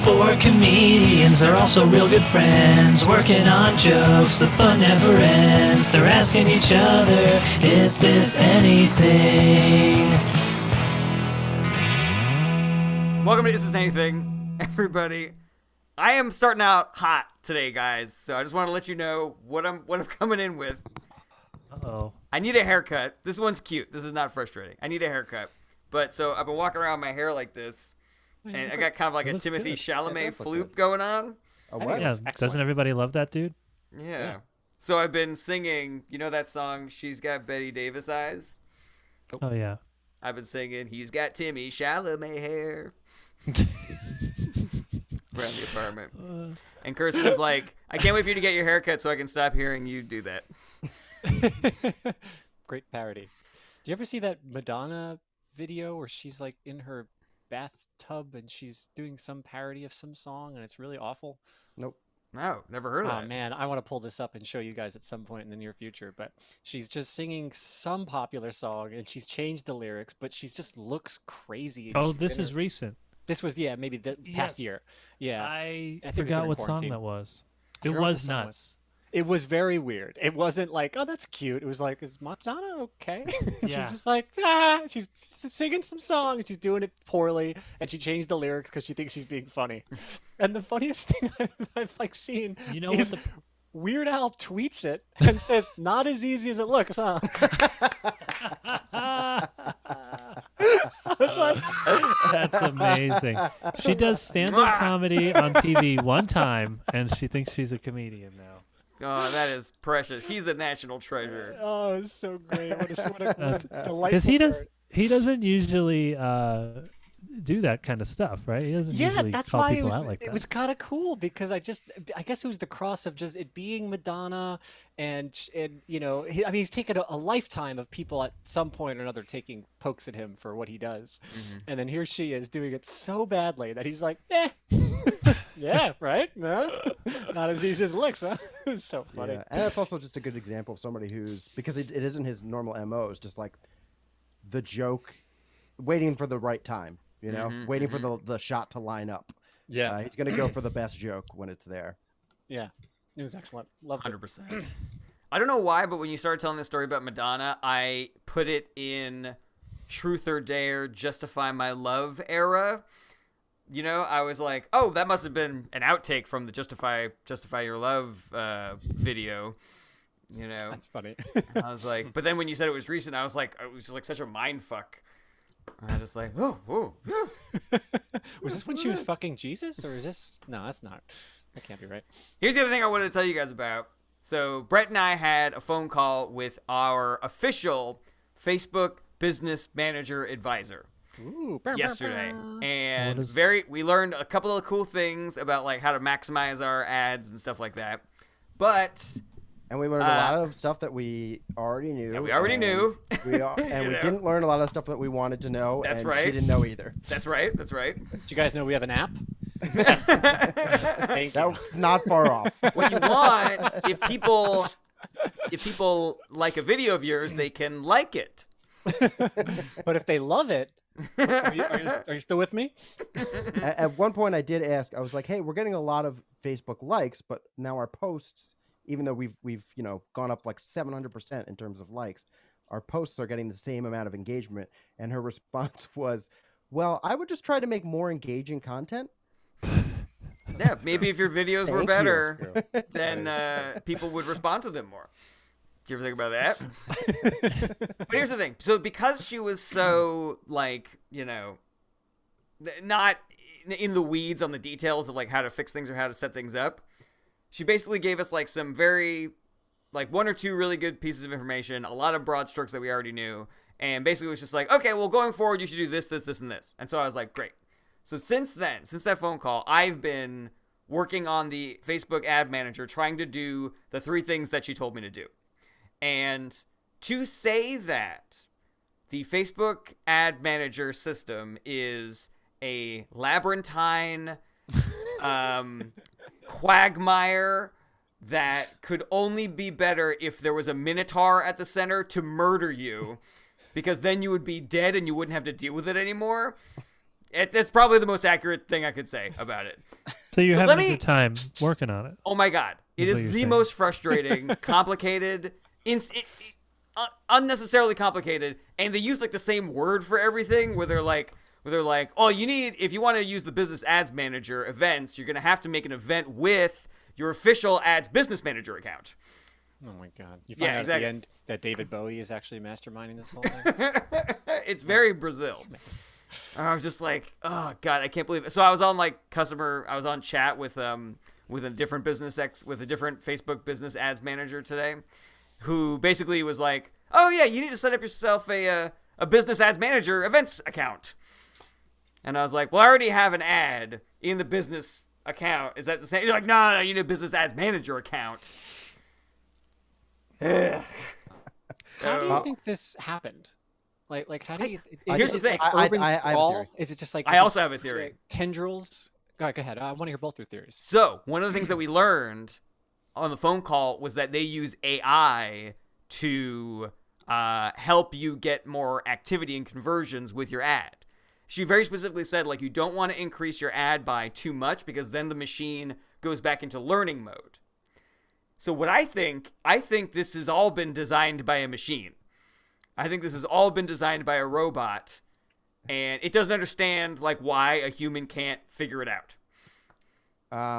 Four comedians are also real good friends, working on jokes, the fun never ends. They're asking each other, is this anything? Welcome to Is This Anything, everybody. I am starting out hot today, guys, so I just want to let you know what I'm coming in with. Uh-oh. I need a haircut. This one's cute. This is not frustrating. I need a haircut. But so I've been walking around with my hair like this, and I got kind of like a Timothy Chalamet floop going on. Oh, what? Yeah, Excellent. doesn't everybody love that dude? Yeah. So I've been singing, you know that song, She's Got Betty Davis Eyes? Oh, yeah. I've been singing, He's Got Timmy Chalamet Hair. Around the apartment. And Kirsten's like, I can't wait for you to get your haircut so I can stop hearing you do that. Great parody. Do you ever see that Madonna video where she's like in her bathtub and she's doing some parody of some song and it's really awful? Nope. No, never heard of that. Oh man, I want to pull this up and show you guys at some point in the near future, but she's just singing some popular song and she's changed the lyrics, but she just looks crazy. Oh, this is recent. This was, yeah, maybe the past year. Yeah. I think it was forgot during what song quarantine. that was. I It forgot what was the song nuts. It was very weird. It wasn't like, oh, that's cute. It was like, is Madonna okay? Yeah. She's just like, she's singing some song and she's doing it poorly, and she changed the lyrics because she thinks she's being funny. And the funniest thing I've like seen You know is what Weird Al tweets it and says, "Not as easy as it looks, huh?" I was like, That's amazing. She does stand-up comedy on TV one time, and she thinks she's a comedian now. Oh, that is precious. He's a national treasure. oh, it's so great. What a delightful Because bird. he doesn't usually do that kind of stuff, right? He doesn't Yeah, usually that's call why people out like that. it was kind of cool because I guess it was the cross of just it being Madonna and you know, he's taken a lifetime of people at some point or another taking pokes at him for what he does. And then here she is doing it so badly that he's like, yeah, right? No? Not as easy as it looks, huh? It was so funny. Yeah. And it's also just a good example of somebody who's, because it isn't his normal MO, it's just like the joke, waiting for the right time, you know, waiting for the shot to line up. Yeah. He's going to go for the best joke when it's there. Yeah. It was excellent. Loved it. 100%. I don't know why, but when you started telling this story about Madonna, I put it in Truth or Dare, Justify My Love era. You know, I was like, oh, that must have been an outtake from the Justify Your Love video. You know, That's funny. I was like, but then when you said it was recent, I was like, it was just like such a mind fuck. I was just like, whoa. Was this when she was fucking Jesus, or is this? No, that's not. That can't be right. Here's the other thing I wanted to tell you guys about. So Brett and I had a phone call with our official Facebook business manager advisor Ooh, yesterday, and What is- we learned a couple of cool things about like how to maximize our ads and stuff like that. But And we learned a lot of stuff that we already knew. we already knew. We didn't learn a lot of stuff that we wanted to know. That's and right. She didn't know either. That's right. Do you guys know we have an app? Thank you. That's not far off. What you want, if people like a video of yours, they can like it. But if they love it, are you still with me? At one point, I did ask. I was like, "Hey, we're getting a lot of Facebook likes, but now our posts, even though we've gone up like 700% in terms of likes, our posts are getting the same amount of engagement." And her response was, "Well, I would just try to make more engaging content." Yeah, maybe if your videos were Thank better, then people would respond to them more. Do you ever think about that? But here's the thing. So because she was so, like, you know, not in the weeds on the details of, like, how to fix things or how to set things up, she basically gave us, like, some very, like, one or two really good pieces of information, a lot of broad strokes that we already knew, and basically was just like, okay, well, going forward, you should do this, this, this, and this. And so I was like, great. So since then, since that phone call, I've been working on the Facebook ad manager, trying to do the 3 things that she told me to do. And to say that the Facebook ad manager system is a labyrinthine quagmire that could only be better if there was a minotaur at the center to murder you, because then you would be dead and you wouldn't have to deal with it anymore, That's probably the most accurate thing I could say about it. So you're But having a good time working on it. Oh my God. It Is is what you're the saying. most frustrating, complicated, unnecessarily complicated, and they use like the same word for everything where they're like, oh, if you want to use the business ads manager events, you're going to have to make an event with your official ads business manager account. Oh my God! You find Yeah, out exactly. at the end that David Bowie is actually masterminding this whole thing. It's very Brazil. I was just like, oh God, I can't believe it. So I was on chat with a different with a different Facebook business ads manager today, who basically was like, oh yeah, you need to set up yourself a business ads manager events account. And I was like, well, I already have an ad in the business account. Is that the same? You're like, no, you need a business ads manager account. How do you think this happened? Like how do you? Here's is the it thing. Like urban I have a sprawl? theory. Is it just like I also have a theory. tendrils? Go ahead. I want to hear both your theories. So one of the things that we learned on the phone call was that they use AI to help you get more activity and conversions with your ad. She very specifically said, like, you don't want to increase your ad by too much because then the machine goes back into learning mode. So what I think this has all been designed by a machine. I think this has all been designed by a robot, and it doesn't understand like why a human can't figure it out.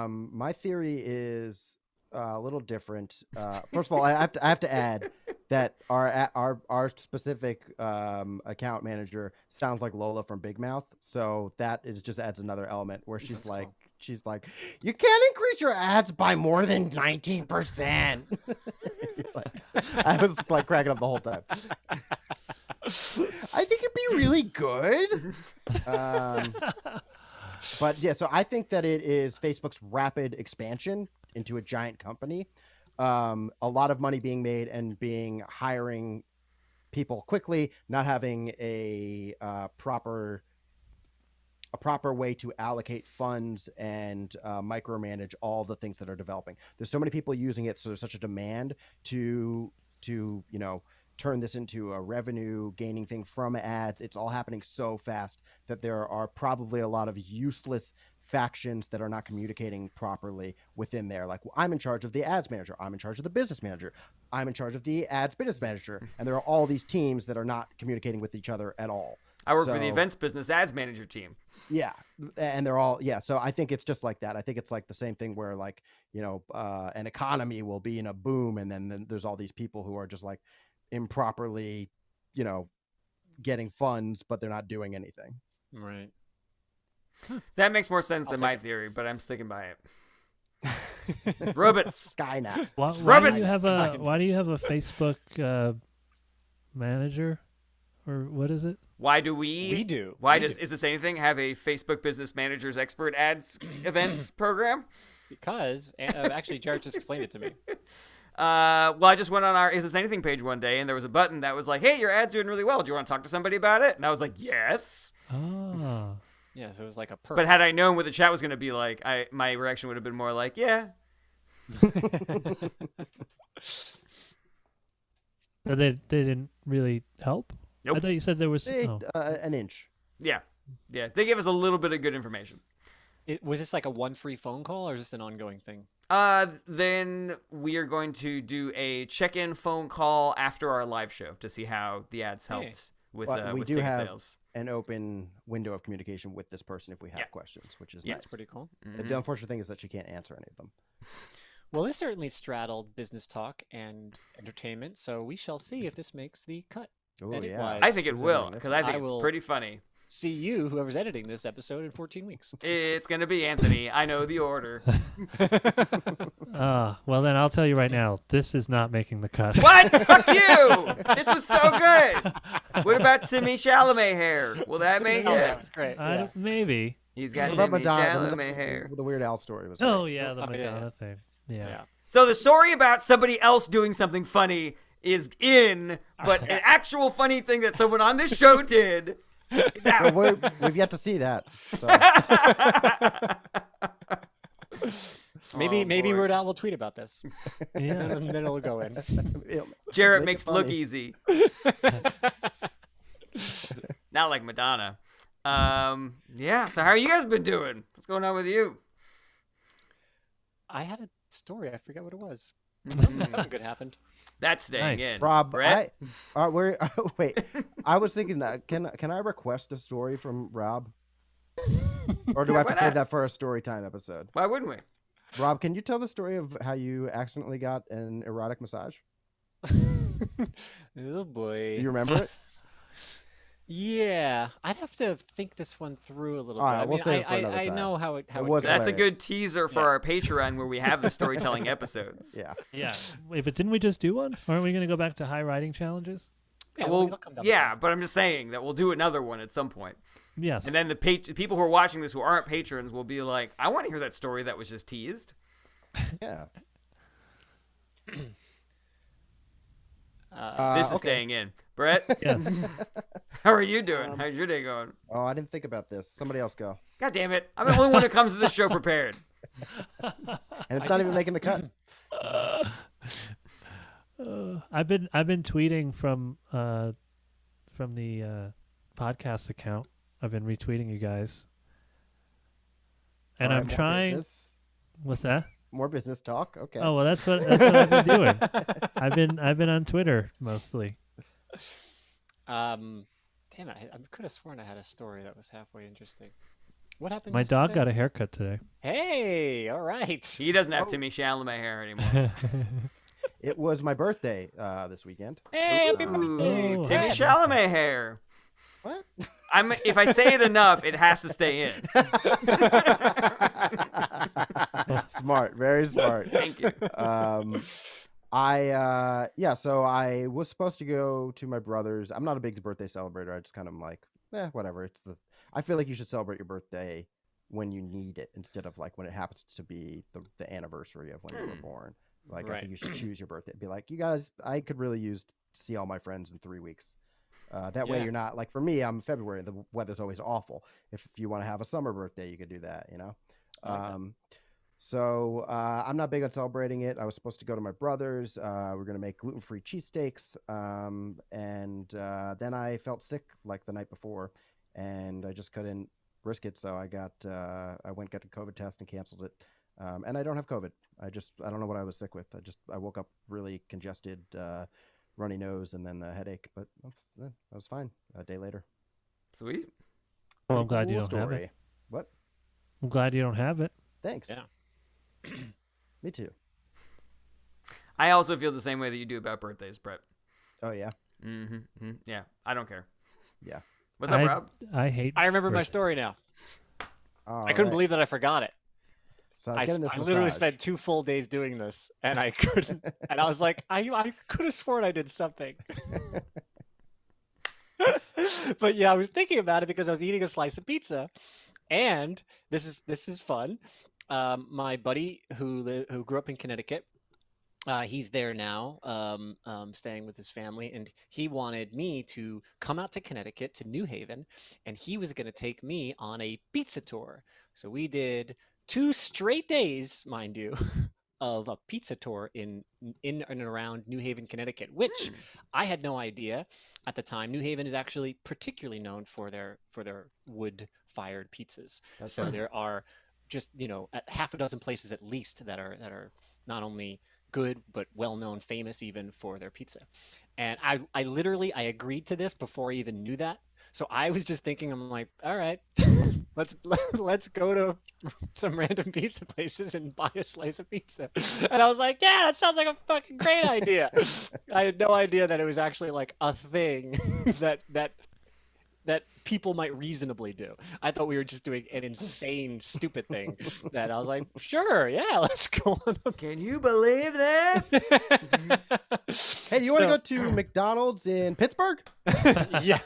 My theory is a little different. First of all, I have to add that our specific account manager sounds like Lola from Big Mouth, so that just adds another element where she's like. Cool. She's like, you can't increase your ads by more than 19%. I was like cracking up the whole time. I think it'd be really good. But yeah, so I think that it is Facebook's rapid expansion into a giant company. A lot of money being made and hiring people quickly, not having a proper way to allocate funds and micromanage all the things that are developing. There's so many people using it, so there's such a demand to turn this into a revenue gaining thing from ads. It's all happening so fast that there are probably a lot of useless factions that are not communicating properly within there. Like, well, I'm in charge of the ads manager, I'm in charge of the business manager, I'm in charge of the ads business manager, and there are all these teams that are not communicating with each other at all. I work for the events business ads manager team. Yeah, and they're all so I think it's just like that. I think it's like the same thing where like an economy will be in a boom, and then there's all these people who are just like improperly getting funds, but they're not doing anything. Right. That makes more sense than my theory, but I'm sticking by it. Robots. Skynet. Why do you have a Facebook manager, or what is it? Why do we? We do. Is this anything? Have a Facebook business manager's expert ads events program? Because actually, Jarret just explained it to me. Well, I just went on our Is This Anything page one day, and there was a button that was like, hey, your ad's doing really well. Do you want to talk to somebody about it? And I was like, yes. Oh. Yeah, so it was like a perk. But had I known what the chat was going to be like, my reaction would have been more like, yeah. But they didn't really help? Nope. I thought you said there was... An inch. Yeah. They gave us a little bit of good information. Was this like a one free phone call, or is this an ongoing thing? Then we are going to do a check-in phone call after our live show to see how the ads helped with ticket sales. An open window of communication with this person if we have questions, which is nice. That's pretty cool. Mm-hmm. The unfortunate thing is that she can't answer any of them. Well, this certainly straddled business talk and entertainment, so we shall see if this makes the cut. Oh, yeah. Wise. I think it will, because I think it's will pretty funny. See you, whoever's editing this episode, in 14 weeks. It's going to be Anthony. I know the order. Well, then I'll tell you right now, this is not making the cut. What? Fuck you! This was so good! What about Timmy Chalamet hair? Will that make it? Great. Maybe. He's got What about Timmy Madonna? Chalamet hair. The Weird Al story was. Oh, great. yeah, the yeah. Madonna thing. Yeah. So the story about somebody else doing something funny is in, but an actual funny thing that someone on this show did. So we've yet to see that. So. Maybe boy. Weird Al will tweet about this. Yeah. And then it'll go in. Jarret Make makes it look funny. easy. Not like Madonna. Yeah. So how are you guys been doing? What's going on with you? I had a story. I forget what it was. Mm. Something good happened. That's staying Nice. in. Rob, Brett? where? Wait, I was thinking that can I request a story from Rob, or do I have why to save not? that for a story time episode? Why wouldn't we? Rob, can you tell the story of how you accidentally got an erotic massage? Oh boy. Do you remember it? Yeah, I'd have to think this one through a little All bit. right, I we'll mean, save it for I another time. know how it was goes. That's a hilarious. good teaser for Yeah. our Patreon where we have the storytelling episodes. Yeah. Yeah. Wait, but didn't we just do one? Aren't we going to go back to high riding challenges? Yeah, Well, it'll come down the yeah, line. but I'm just saying that we'll do another one at some point. Yes. And then the people who are watching this who aren't patrons will be like, I want to hear that story that was just teased. Yeah. This is okay. staying in. Brett, Yes. how are you doing? How's your day going? Oh, I didn't think about this. Somebody else go. God damn it. I'm the only one who comes to this show prepared. And it's not even making the cut. I've been tweeting from the podcast account. I've been retweeting you guys, and All right, I'm more trying. business. What's that? More business talk. Okay. Oh well, that's what I've been doing. I've been on Twitter mostly. Damn it! I could have sworn I had a story that was halfway interesting. What happened? My dog yesterday? got a haircut today. Hey, all right. He doesn't have Timmy Chalamet hair anymore. It was my birthday this weekend. Hey, happy Ooh, birthday, Oh, Timmy Brett. Chalamet hair. What? If I say it enough, it has to stay in. Smart. Very smart. Thank you. So I was supposed to go to my brother's. I'm not a big birthday celebrator. I just kind of like, whatever. I feel like you should celebrate your birthday when you need it instead of like when it happens to be the anniversary of when you were born. Like I Right. think you should choose your birthday. Be like, you guys, I could really use to see all my friends in 3 weeks. That way Yeah. you're not like, for me, I'm February. The weather's always awful. If you want to have a summer birthday, you could do that, you know? I like that. So I'm not big on celebrating it. I was supposed to go to my brother's. We're going to make gluten-free cheesesteaks. And then I felt sick like the night before and I just couldn't risk it. So I got a COVID test and canceled it. And I don't have COVID. I don't know what I was sick with. I woke up really congested, runny nose, and then a headache. But I was fine a day later. Sweet. Well, I'm glad Cool you don't have story. it. What? I'm glad you don't have it. Thanks. Yeah. Me too. I also feel the same way that you do about birthdays, Brett. Oh yeah. Mm-hmm. Yeah, I don't care. Yeah. What's up, I, Rob? I hate. I remember my birthdays. story now. All I couldn't right. believe that I forgot it. So I I, was getting this I literally massage. spent 2 full days doing this, and I couldn't. And I was like, I could have sworn I did something. But yeah, I was thinking about it because I was eating a slice of pizza, and this is fun. My buddy who grew up in Connecticut, he's there now, staying with his family, and he wanted me to come out to Connecticut to New Haven, and he was going to take me on a pizza tour. So we did 2 straight days, mind you, of a pizza tour in and around New Haven, Connecticut, which I had no idea at the time. New Haven is actually particularly known for their wood-fired pizzas. That's So right. there are just at half a dozen places at least that are not only good but well known, famous even for their pizza. And I literally agreed to this before I even knew that. So I was just thinking, I'm like, all right, let's go to some random pizza places and buy a slice of pizza. And I was like, yeah, that sounds like a fucking great idea. I had no idea that it was actually like a thing that people might reasonably do. I thought we were just doing an insane, stupid thing that I was like, sure, yeah, let's go on a Can you believe this? Hey, do you want to go to McDonald's in Pittsburgh? Yeah.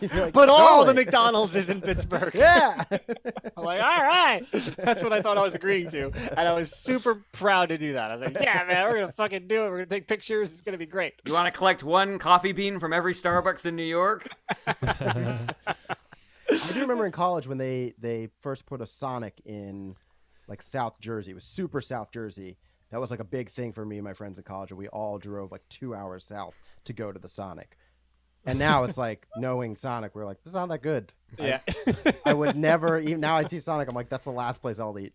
You're like, But all the "Totally." McDonald's is in Pittsburgh. Yeah. I'm like, all right. That's what I thought I was agreeing to. And I was super proud to do that. I was like, yeah, man, we're going to fucking do it. We're going to take pictures. It's going to be great. You want to collect one coffee bean from every Starbucks in New York? I do remember in college when they first put a Sonic in like South Jersey. It was super South Jersey. That was like a big thing for me and my friends in college, and we all drove like 2 hours south to go to the Sonic. And now it's like knowing Sonic, we're like, this is not that good. Yeah. I would never. Even now, I see Sonic. I'm like, that's the last place I'll eat.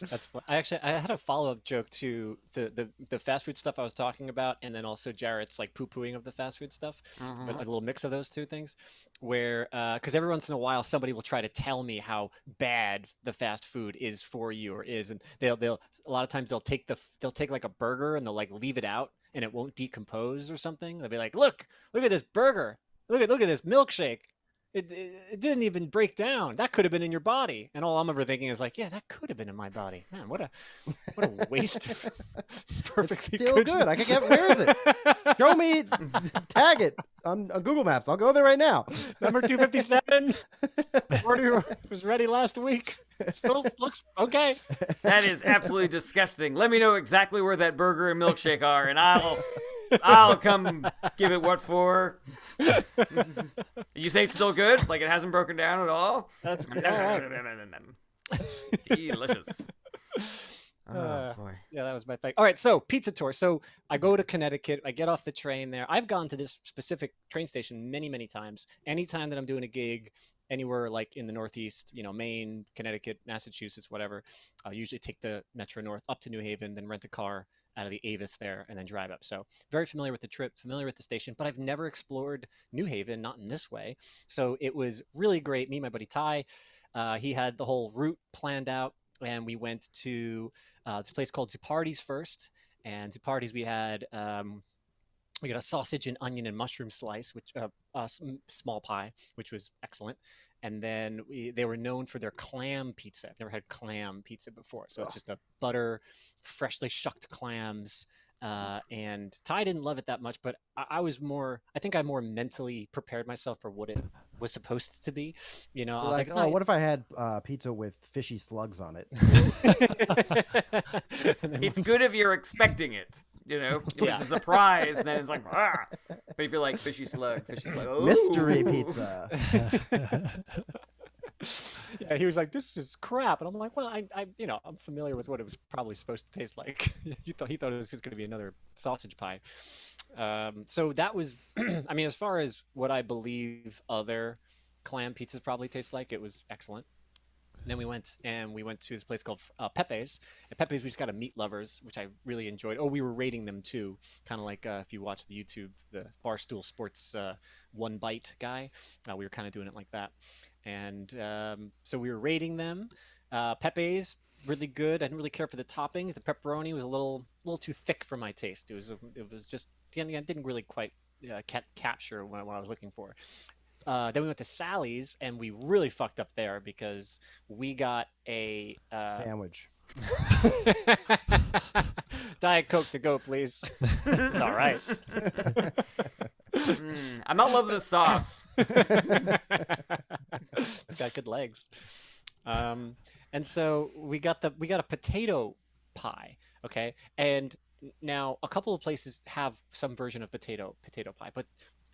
That's fun. I had a follow-up joke to the fast food stuff I was talking about, and then also Jarrett's like poo-pooing of the fast food stuff, but a little mix of those two things, where because every once in a while somebody will try to tell me how bad the fast food is for you or is, and they'll a lot of times they'll take like a burger and they'll like leave it out and it won't decompose or something. They'll be like, look at this burger, look at this milkshake. It didn't even break down. That could have been in your body. And all I'm ever thinking is like, yeah, that could have been in my body. Man, what a waste of perfectly It's still good. I can get. Where is it? Show me. Tag it on Google Maps. I'll go there right now. Number 257. Order was ready last week. Still looks okay. That is absolutely disgusting. Let me know exactly where that burger and milkshake are, and I'll come give it what for. You say it's still good? Like it hasn't broken down at all? That's great. Delicious. Oh, boy. Yeah, that was my thing. All right, so pizza tour. So I go to Connecticut. I get off the train there. I've gone to this specific train station many, many times. Anytime that I'm doing a gig anywhere like in the Northeast, Maine, Connecticut, Massachusetts, whatever, I'll usually take the Metro North up to New Haven, then rent a car out of the Avis there and then drive up. So very familiar with the trip, familiar with the station, but I've never explored New Haven, not in this way. So it was really great. Me and my buddy Ty, he had the whole route planned out, and we went to this place called Zupardi's first. And Zupardi's, we got a sausage and onion and mushroom slice, which small pie, which was excellent. And then they were known for their clam pizza. I've never had clam pizza before. So it's just a butter, freshly shucked clams. And Ty didn't love it that much, but I think I more mentally prepared myself for what it was supposed to be. I was like, oh, what if I had pizza with fishy slugs on it? It's good if you're expecting it. If it's a surprise, then it's like, ah. But if you're like fishy slug, ooh. Mystery pizza. Yeah, he was like, "This is crap," and I'm like, "Well, I'm familiar with what it was probably supposed to taste like." He thought it was just going to be another sausage pie. So that was, as far as what I believe other clam pizzas probably taste like, it was excellent. And then we went to this place called Pepe's. At Pepe's, we just got a meat lovers, which I really enjoyed. Oh, we were rating them too, kind of like if you watch the YouTube, the Barstool Sports One Bite guy. We were kind of doing it like that. And so we were rating them. Pepe's, really good. I didn't really care for the toppings. The pepperoni was a little too thick for my taste. It was just, I didn't really quite capture what I was looking for. Then we went to Sally's, and we really fucked up there because we got a sandwich. Diet Coke to go, please. It's all right. I'm not loving the sauce. It's got good legs. And so we got a potato pie, okay? And now a couple of places have some version of potato pie, but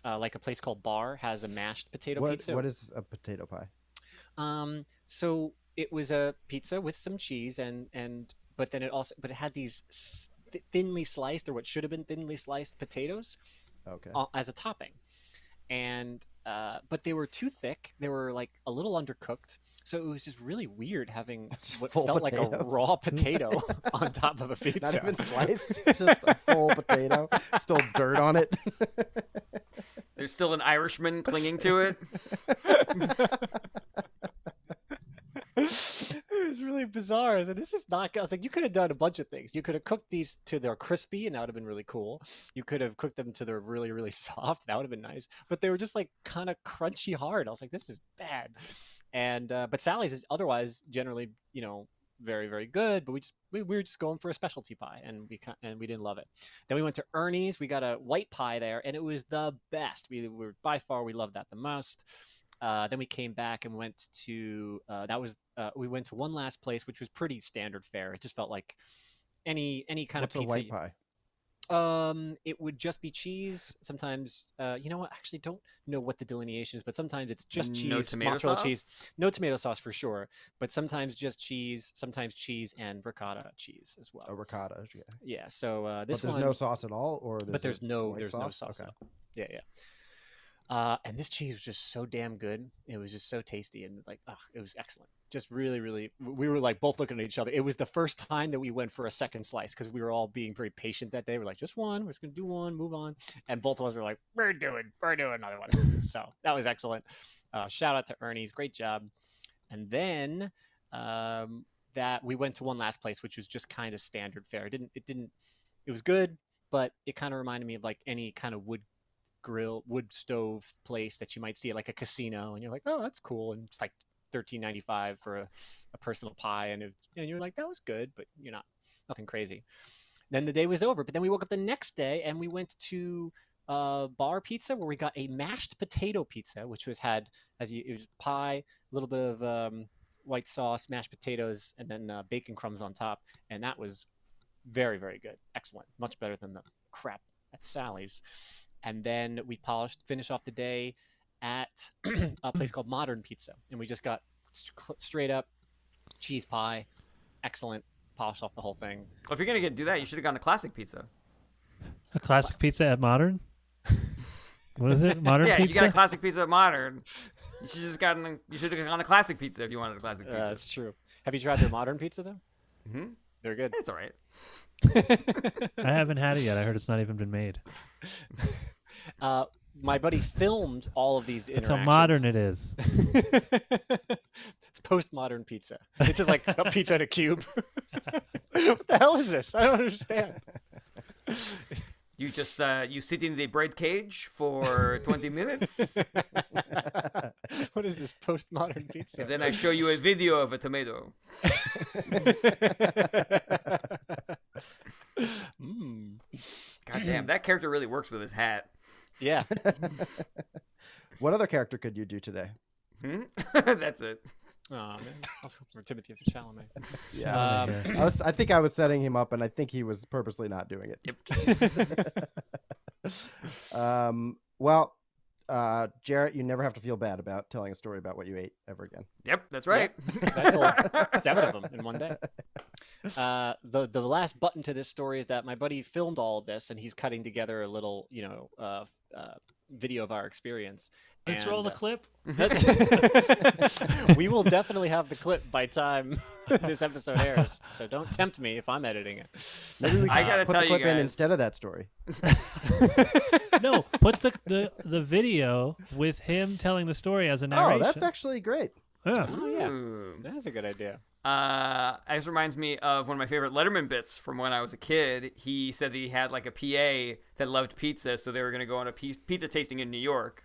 like a place called Bar has a mashed potato pizza. What is a potato pie? So it was a pizza with some cheese but it had these thinly sliced, or what should have been thinly sliced, potatoes. Okay. As a topping, and but they were too thick. They were like a little undercooked, so it was just really weird having what felt potatoes. like a raw potato on top of a pizza. Not even sliced, just a full potato, still dirt on it. There's still an Irishman clinging to it. It was really bizarre. I said, this is not good. I was like, you could have done a bunch of things. You could have cooked these to their crispy, and that would have been really cool. You could have cooked them to their really, really soft. That would have been nice. But they were just like kind of crunchy hard. I was like, this is bad. And but Sally's is otherwise generally, very, very good. But we were just going for a specialty pie, and we didn't love it. Then we went to Ernie's. We got a white pie there, and it was the best. We loved that the most. Then we came back and went to we went to one last place, which was pretty standard fare. It just felt like any kind What's of pizza. a white pie? It would just be cheese. Sometimes, you know what? I actually don't know what the delineation is, but sometimes it's just cheese, No tomato mozzarella sauce? cheese, no tomato sauce for sure. But sometimes just cheese, sometimes cheese and ricotta cheese as well. A ricotta. Yeah. Yeah. So this But there's one, no sauce at all, or but there's a no white sauce. Okay. At all. Yeah, yeah. And this cheese was just so damn good. It was just so tasty and like, it was excellent. Just really, really, we were like both looking at each other. It was the first time that we went for a second slice because we were all being very patient that day. We're like, just one, we're just going to do one, move on. And both of us were like, we're doing another one. So that was excellent. Shout out to Ernie's. Great job. And then that we went to one last place, which was just kind of standard fare. It was good, but it kind of reminded me of like any kind of wood stove place that you might see at like a casino, and you're like, oh, that's cool, and it's like $13.95 for a personal pie, and you're like, that was good, but you're nothing crazy. Then the day was over, but then we woke up the next day and we went to Bar Pizza, where we got a mashed potato pizza, which it was pie, a little bit of white sauce, mashed potatoes, and then bacon crumbs on top, and that was very, very good, excellent, much better than the crap at Sally's. And then we finish off the day at a place called Modern Pizza. And we just got straight up cheese pie. Excellent. Polished off the whole thing. Well, if you're going to do that, you should have gone to Classic Pizza. A classic pizza at Modern? What is it? Modern Yeah, pizza? you got a Classic Pizza at Modern. You should have gone to Classic Pizza if you wanted a Classic Pizza. That's true. Have you tried their Modern Pizza, though? Mm-hmm. They're good. It's all right. I haven't had it yet. I heard it's not even been made. My buddy filmed all of these That's interactions. how modern it is. It's postmodern pizza. It's just like a pizza in a cube. What the hell is this? I don't understand. You just you sit in the bread cage for 20 minutes, What is this postmodern pizza? and then I show you a video of a tomato. God damn, that character really works with his hat. Yeah. What other character could you do today? That's it. Oh man, I was hoping for Timothy Chalamet. Yeah. I think I was setting him up, and I think he was purposely not doing it. Well, Jarret, you never have to feel bad about telling a story about what you ate ever again. Yep, that's right. I told 7 of them in one day. The last button to this story is that my buddy filmed all of this, and he's cutting together a little, video of our experience. Let's roll the clip. We will definitely have the clip by time this episode airs. So don't tempt me if I'm editing it. Maybe we I can gotta put tell the you clip in guys. instead of that story. No, put the video with him telling the story as a narration. Oh, that's actually great. Yeah. Oh yeah, Ooh. that's a good idea. This reminds me of one of my favorite Letterman bits from when I was a kid. He said that he had like a PA that loved pizza, so they were going to go on a pizza tasting in New York.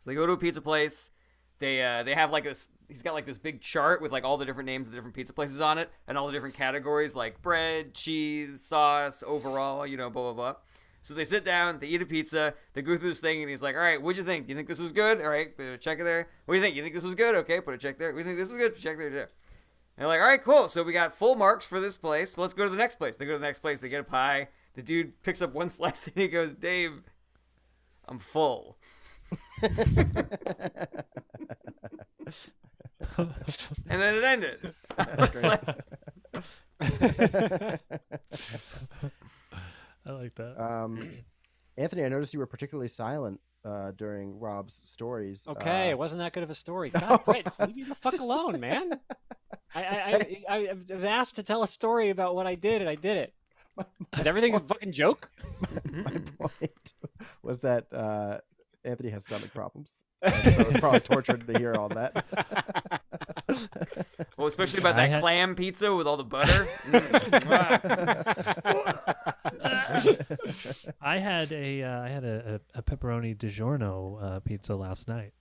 So they go to a pizza place. They have like this. He's got like this big chart with like all the different names of the different pizza places on it, and all the different categories like bread, cheese, sauce, overall, blah blah blah. So they sit down, they eat a pizza, they go through this thing, and he's like, all right, what'd you think? Do you think this was good? All right, put a check there. What do you think? You think this was good? Okay, put a check there. We think this was good? Check there, check. And they're like, all right, cool. So we got full marks for this place. So let's go to the next place. They go to the next place. They get a pie. The dude picks up one slice, and he goes, Dave, I'm full. And then it ended. I was like, I like that. Anthony, I noticed you were particularly silent during Rob's stories. Okay, it wasn't that good of a story. God, Brett, leave me the fuck alone, man. I was asked to tell a story about what I did, and I did it. Is everything a fucking joke? My point was that Anthony has stomach problems. So it was probably tortured to hear all that. well, especially about that clam pizza with all the butter. I had a pepperoni DiGiorno pizza last night.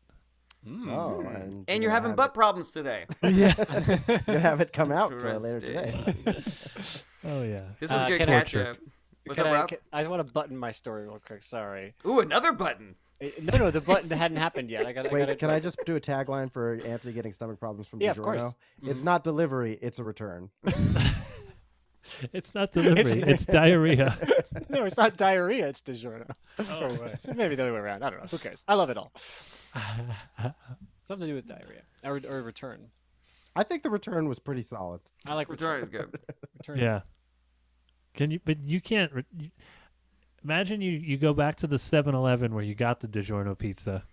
Oh, And you're having butt problems today. Yeah. You're gonna have it come out later today. Oh yeah. This was good can I- catch-up. What's up, Rob? I just want to button my story real quick. Sorry. Ooh, another button. No, the button hadn't happened yet. Wait, can I just do a tagline for Anthony getting stomach problems from Yeah, DiGiorno? of course. It's not delivery, it's a return. It's not delivery. It's diarrhea. No, it's not diarrhea. It's DiGiorno. Oh, So maybe the other way around. I don't know. Who cares? I love it all. Something to do with diarrhea or return. I think the return was pretty solid. I like Return return. is good. Return. Yeah. Can you? But you can't. Imagine you go back to the 7-Eleven where you got the DiGiorno pizza,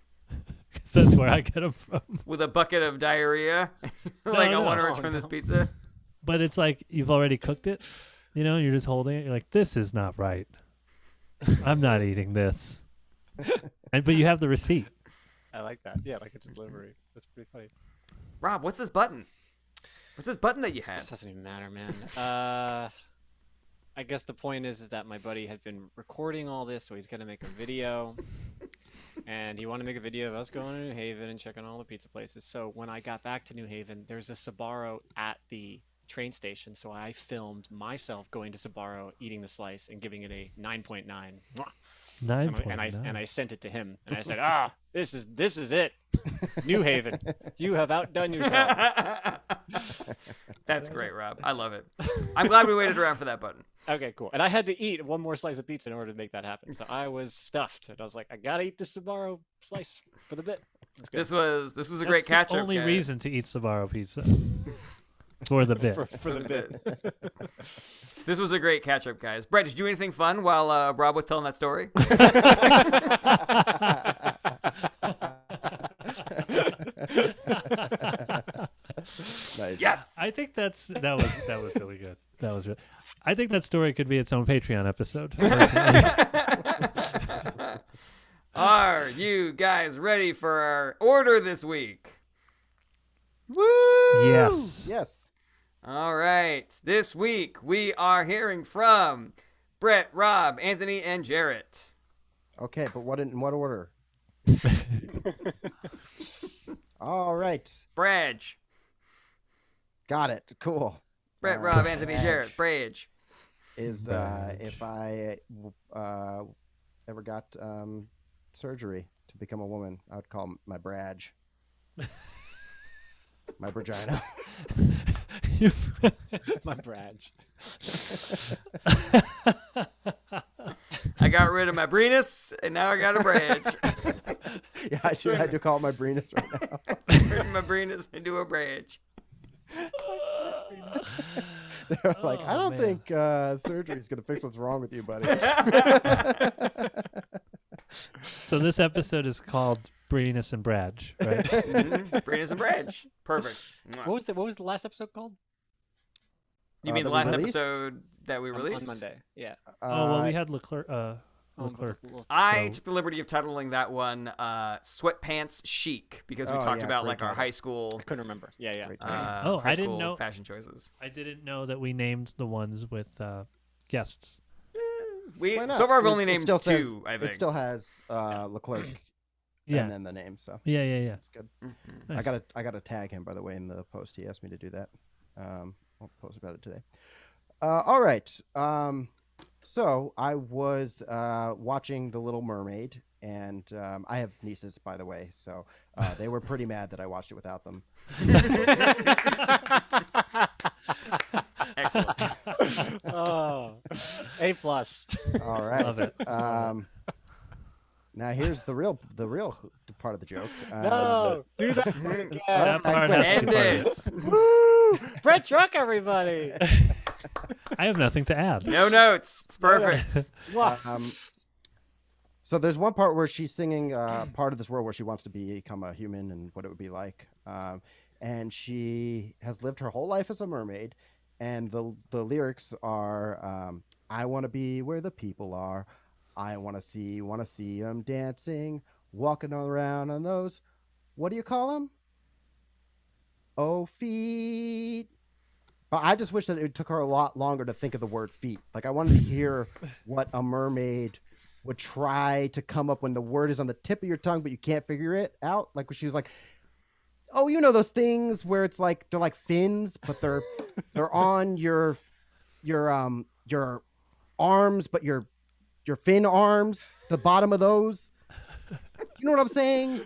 because that's where I get them from. With a bucket of diarrhea, like I no. want to Oh, return this no. pizza. But it's like you've already cooked it. You know, you're just holding it. You're like, this is not right. I'm not eating this. But you have the receipt. I like that. Yeah, like it's a delivery. That's pretty funny. Rob, what's this button? What's this button that you had? This doesn't even matter, man. I guess the point is that my buddy had been recording all this, so he's gonna make a video. And he wanted to make a video of us going to New Haven and checking all the pizza places. So when I got back to New Haven, there's a Sbarro at the train station. So I filmed myself going to Sbarro, eating the slice, and giving it a 9.9. Mwah. 9.9. And I sent it to him, and I said, this is it, New Haven. You have outdone yourself. That's great, Rob. I love it. I'm glad we waited around for that button. Okay, cool. And I had to eat one more slice of pizza in order to make that happen. So I was stuffed, and I was like, I gotta eat this Sbarro slice for the bit. This was a That's great catch-up. the only guys. reason to eat Sbarro pizza. For the bit. For the bit. This was a great catch-up, guys. Brett, did you do anything fun while Rob was telling that story? Nice. Yes. I think that was really good. That was. I think that story could be its own Patreon episode. personally. Are you guys ready for our order this week? Woo! Yes. Yes. All right. This week we are hearing from Brett, Rob, Anthony, and Jarret. Okay, but in what order? All right. Braj. Got it. Cool. Brett, Rob, Anthony, Jarret. Braj. Is Badge. if I ever got surgery to become a woman, I would call my Braj. My Brajina. My Braj. I got rid of my Brenis, and now I got a Braj. Yeah, I do call it my Brenis right now. Rid of my Brenis into a Braj. They're like, I Oh, don't man. think surgery is going to fix what's wrong with you, buddy. So this episode is called Brenis and Braj, right? Brenis and Braj. Perfect. What was the last episode called? You mean that the we last released? episode that we On released? Monday. Yeah. Oh well, we had Leclerc. Oh, Leclerc. I So- took the liberty of titling that one "Sweatpants Chic" because we Oh, talked yeah, about great like our title. high school, I couldn't remember. Yeah. Great title. Oh, high I didn't school know- fashion choices. I didn't know that we named the ones with guests. We Why not? so far we've It- only it named still two. says- I think. It still has Leclerc Yeah. and then the name, so Yeah. it's good. Mhm. Nice. I gotta tag him, by the way, in the post. He asked me to do that. I'll post about it today. All right. So I was watching The Little Mermaid, and I have nieces, by the way, so they were pretty mad that I watched it without them. Excellent. Oh, A+. All right. Love it. Now here's the real part of the joke. No, do that part again. That part has to End be part of it. it. Woo! Brett Druck, everybody. I have nothing to add. No notes. It's perfect. Wow. So there's one part where she's singing part of this world where she wants to become a human and what it would be like. And she has lived her whole life as a mermaid. And the lyrics are, I want to be where the people are. I want to see them dancing, walking around on those, what do you call them? Oh, feet. But I just wish that it took her a lot longer to think of the word feet. Like I wanted to hear what a mermaid would try to come up when the word is on the tip of your tongue, but you can't figure it out. Like when she was like, oh, you know those things where it's like they're like fins, but they're on your arms, but your fin arms, the bottom of those. You know what I'm saying?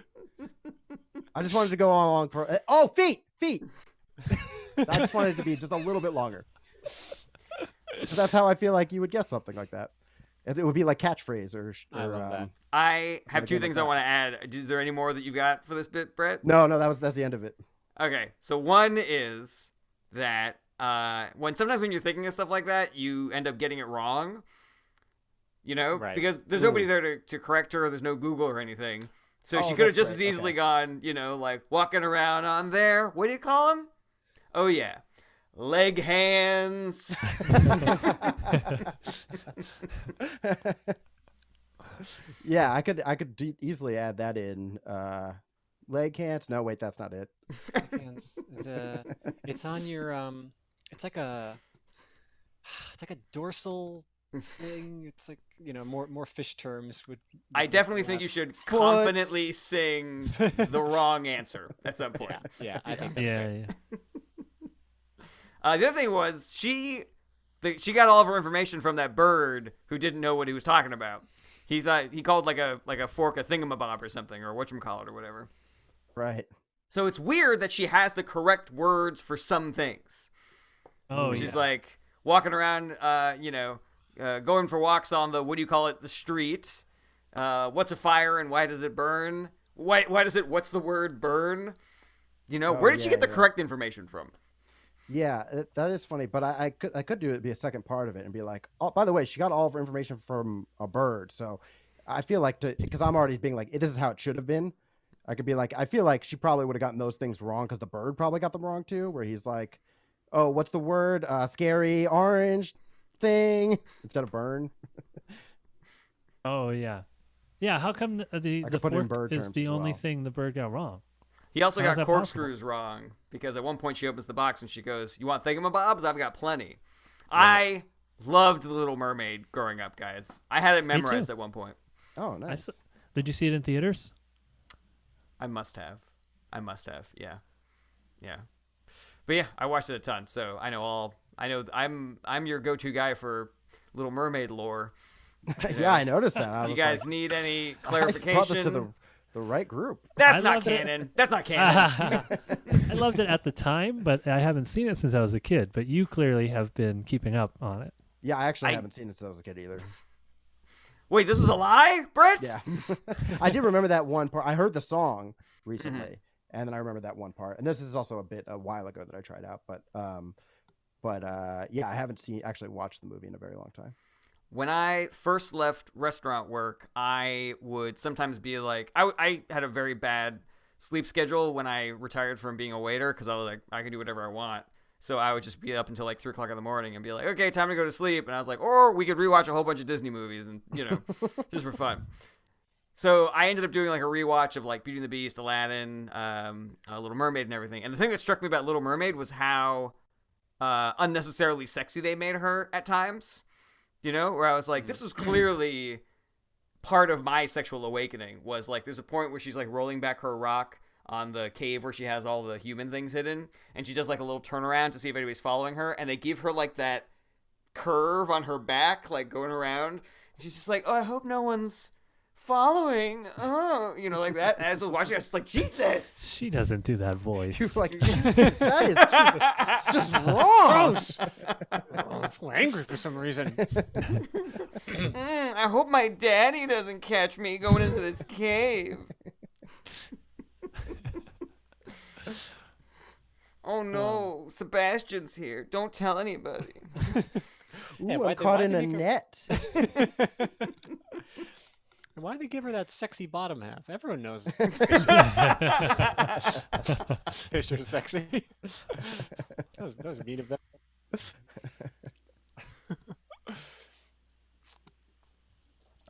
I just wanted to go on for feet. I just wanted it to be just a little bit longer. That's how I feel like you would guess something like that. It would be like catchphrase or. I love that. I have two Again, things like I that. want to add. Is there any more that you got for this bit, Brett? No, that's the end of it. Okay, so one is that sometimes when you're thinking of stuff like that, you end up getting it wrong. You know, Right. because there's nobody there to correct her. There's no Google or anything, so Oh, she could have that's just right, as easily okay. gone, like walking around on there. What do you call them? Oh yeah, leg hands. Yeah, I could easily add that in. Leg hands. No, wait, that's not it. It's on your it's like a dorsal thing. It's like more fish terms would. I definitely think you should confidently sing the wrong answer at some point. Yeah, I think that's Yeah, fair. yeah. The other thing was she got all of her information from that bird who didn't know what he was talking about. He thought he called like a fork a thingamabob or something, or whatchamacallit or whatever. Right. So it's weird that she has the correct words for some things. Oh, She's yeah. like walking around, going for walks on the the street. What's a fire and why does it burn? What's the word burn? Where did she get the correct information from? Yeah, that is funny, but I could do it be a second part of it and be like, oh, by the way, she got all of her information from a bird. So I feel like because I'm already being like, this is how it should have been. I could be like, I feel like she probably would have gotten those things wrong because the bird probably got them wrong too. Where he's like, oh, what's the word? Scary orange thing instead of burn. Oh, yeah. Yeah, how come the could put it in fork bird is terms the as only well. thing the bird got wrong? He also How is got that corkscrews wrong because at one point she opens the box and she goes, "You want thingamabobs? I've got plenty." I loved The Little Mermaid growing up, guys. I had it too. memorized at one point. Oh, nice. Did you see it in theaters? I must have. Yeah. But yeah, I watched it a ton, so I know all. I know I'm your go-to guy for Little Mermaid lore. Yeah, I noticed that. I You was guys like, need any I clarification? brought this to the right group. That's I not loved it. canon. That's not canon. I loved it at the time, but I haven't seen it since I was a kid. But you clearly have been keeping up on it. Yeah, I actually I- haven't seen it since I was a kid either. Wait, this was a lie, Brett? Yeah, I did remember that one part. I heard the song recently, and then I remember that one part. And this is also a while ago that I tried out, but yeah, I haven't actually watched the movie in a very long time. When I first left restaurant work, I would sometimes be like, I had a very bad sleep schedule when I retired from being a waiter because I was like, I can do whatever I want. So I would just be up until like 3 o'clock in the morning and be like, okay, time to go to sleep. And I was like, or we could rewatch a whole bunch of Disney movies and, just for fun. So I ended up doing like a rewatch of like Beauty and the Beast, Aladdin, Little Mermaid and everything. And the thing that struck me about Little Mermaid was how unnecessarily sexy they made her at times. Where I was like, this was clearly part of my sexual awakening. Was like, there's a point where she's like rolling back her rock on the cave where she has all the human things hidden, and she does like a little turnaround to see if anybody's following her, and they give her like that curve on her back, like going around. And she's just like, oh, I hope no one's following. Oh, like that. And as I was watching, I was just like, Jesus. She doesn't do that voice. You're like, Jesus, that is it's just wrong. Gross. I'm so angry for some reason. I hope my daddy doesn't catch me going into this cave. Oh no, Sebastian's here. Don't tell anybody. Ooh, Hey, I'm why'd they- caught why'd in a they make her- net. Why did they give her that sexy bottom half? Everyone knows fish are sexy. that was mean of them.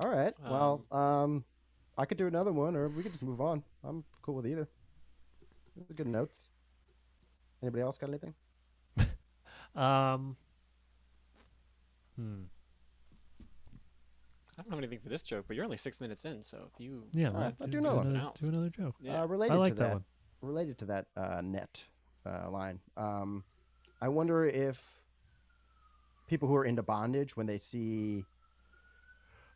All right. Well, I could do another one, or we could just move on. I'm cool with either. Those are good notes. Anybody else got anything? I don't have anything for this joke, but you're only 6 minutes in, so if you Yeah, All right, well, I do know one. do another joke. Yeah. Related I like to that one. Related to that net line. I wonder if people who are into bondage, when they see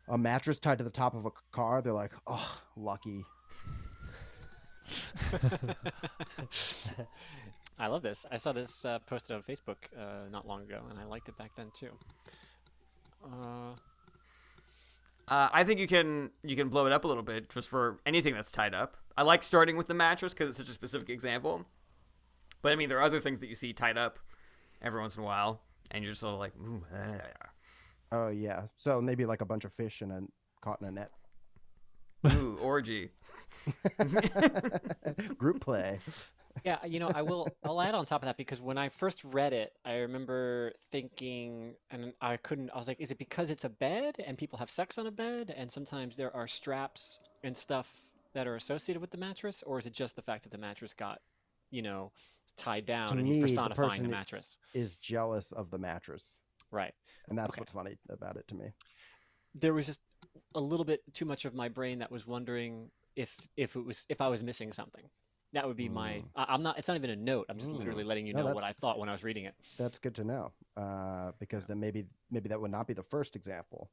a mattress tied to the top of a car, they're like, "Oh, lucky." I love this. I saw this posted on Facebook not long ago, and I liked it back then too. I think you can blow it up a little bit just for anything that's tied up. I like starting with the mattress because it's such a specific example. But I mean, there are other things that you see tied up every once in a while, and you're just sort of like, ooh, Oh yeah. So maybe like a bunch of fish caught in a net. ooh, orgy. Group play. Yeah, I'll add on top of that because when I first read it, I remember thinking, and I was like, is it because it's a bed and people have sex on a bed and sometimes there are straps and stuff that are associated with the mattress, or is it just the fact that the mattress got, tied down To and me, he's the personifying person the mattress? is jealous of the mattress, Right. and that's Okay. what's funny about it to me. There was just a little bit too much of my brain that was wondering if I was missing something. That would be my. I'm not. It's not even a note. I'm just literally letting you No, know what I that's- thought when I was reading it. That's good to know, because then maybe that would not be the first example,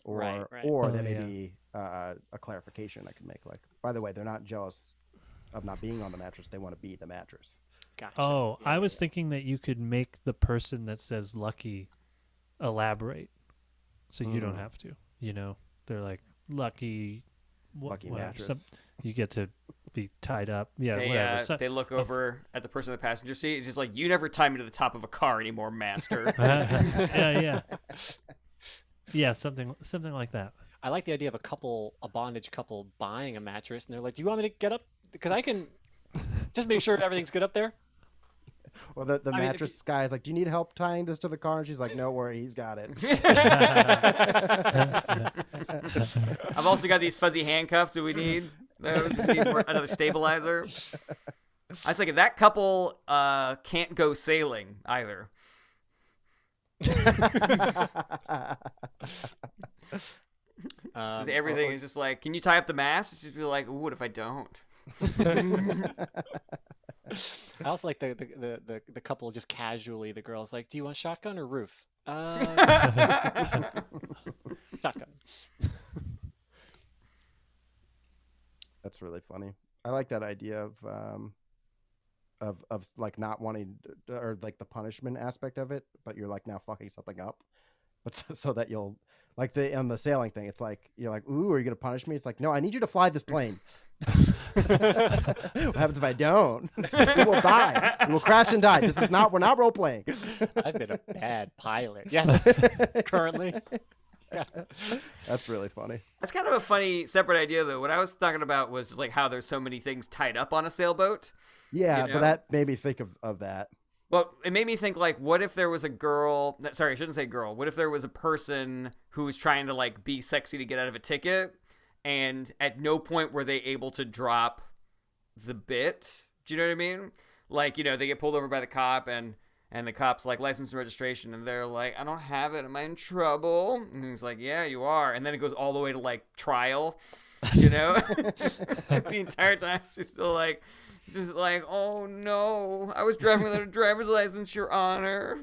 or Right. or Oh, that may yeah. be a clarification I could make. Like, by the way, they're not jealous of not being on the mattress; they want to be the mattress. Gotcha. Oh, Yeah, I yeah, was yeah. thinking that you could make the person that says lucky elaborate, so you don't have to. They're like lucky, Lucky whatever. mattress. You get to be tied up. Yeah, They, whatever. they look over at the person in the passenger seat. It's just like, you never tie me to the top of a car anymore, master. yeah. Yeah, something like that. I like the idea of a bondage couple buying a mattress, and they're like, "Do you want me to get up? Because I can just make sure everything's good up there." Well, the I mean, if mattress guy is like, "Do you need help tying this to the car?" And she's like, "No worry, he's got it." I've also got these fuzzy handcuffs that we need. Those we need another stabilizer. I was like, that couple can't go sailing either. Just everything is just like, can you tie up the mast? It's just be like, ooh, what if I don't? I also like the couple just casually. The girl's like, "Do you want shotgun or roof?" Shotgun. That's really funny. I like that idea of like not wanting or like the punishment aspect of it, but you're like now fucking something up, but so that you'll like on the sailing thing. It's like you're like, "Ooh, are you gonna punish me?" It's like, "No, I need you to fly this plane." What happens if I don't? We will die. We will crash and die. We're not role playing. I've been a bad pilot. Yes, currently. Yeah. That's really funny. That's kind of a funny separate idea, though. What I was talking about was just like how there's so many things tied up on a sailboat. Yeah, You know? but that made me think of that. Well, it made me think, like, what if there was a girl... Sorry, I shouldn't say girl. What if there was a person who was trying to, like, be sexy to get out of a ticket, and at no point were they able to drop the bit? Do you know what I mean? Like, they get pulled over by the cop, and the cop's like, license and registration, and they're like, I don't have it. Am I in trouble? And he's like, yeah, you are. And then it goes all the way to, like, trial, The entire time she's still like... Just like, oh no, I was driving without a driver's license, Your Honor.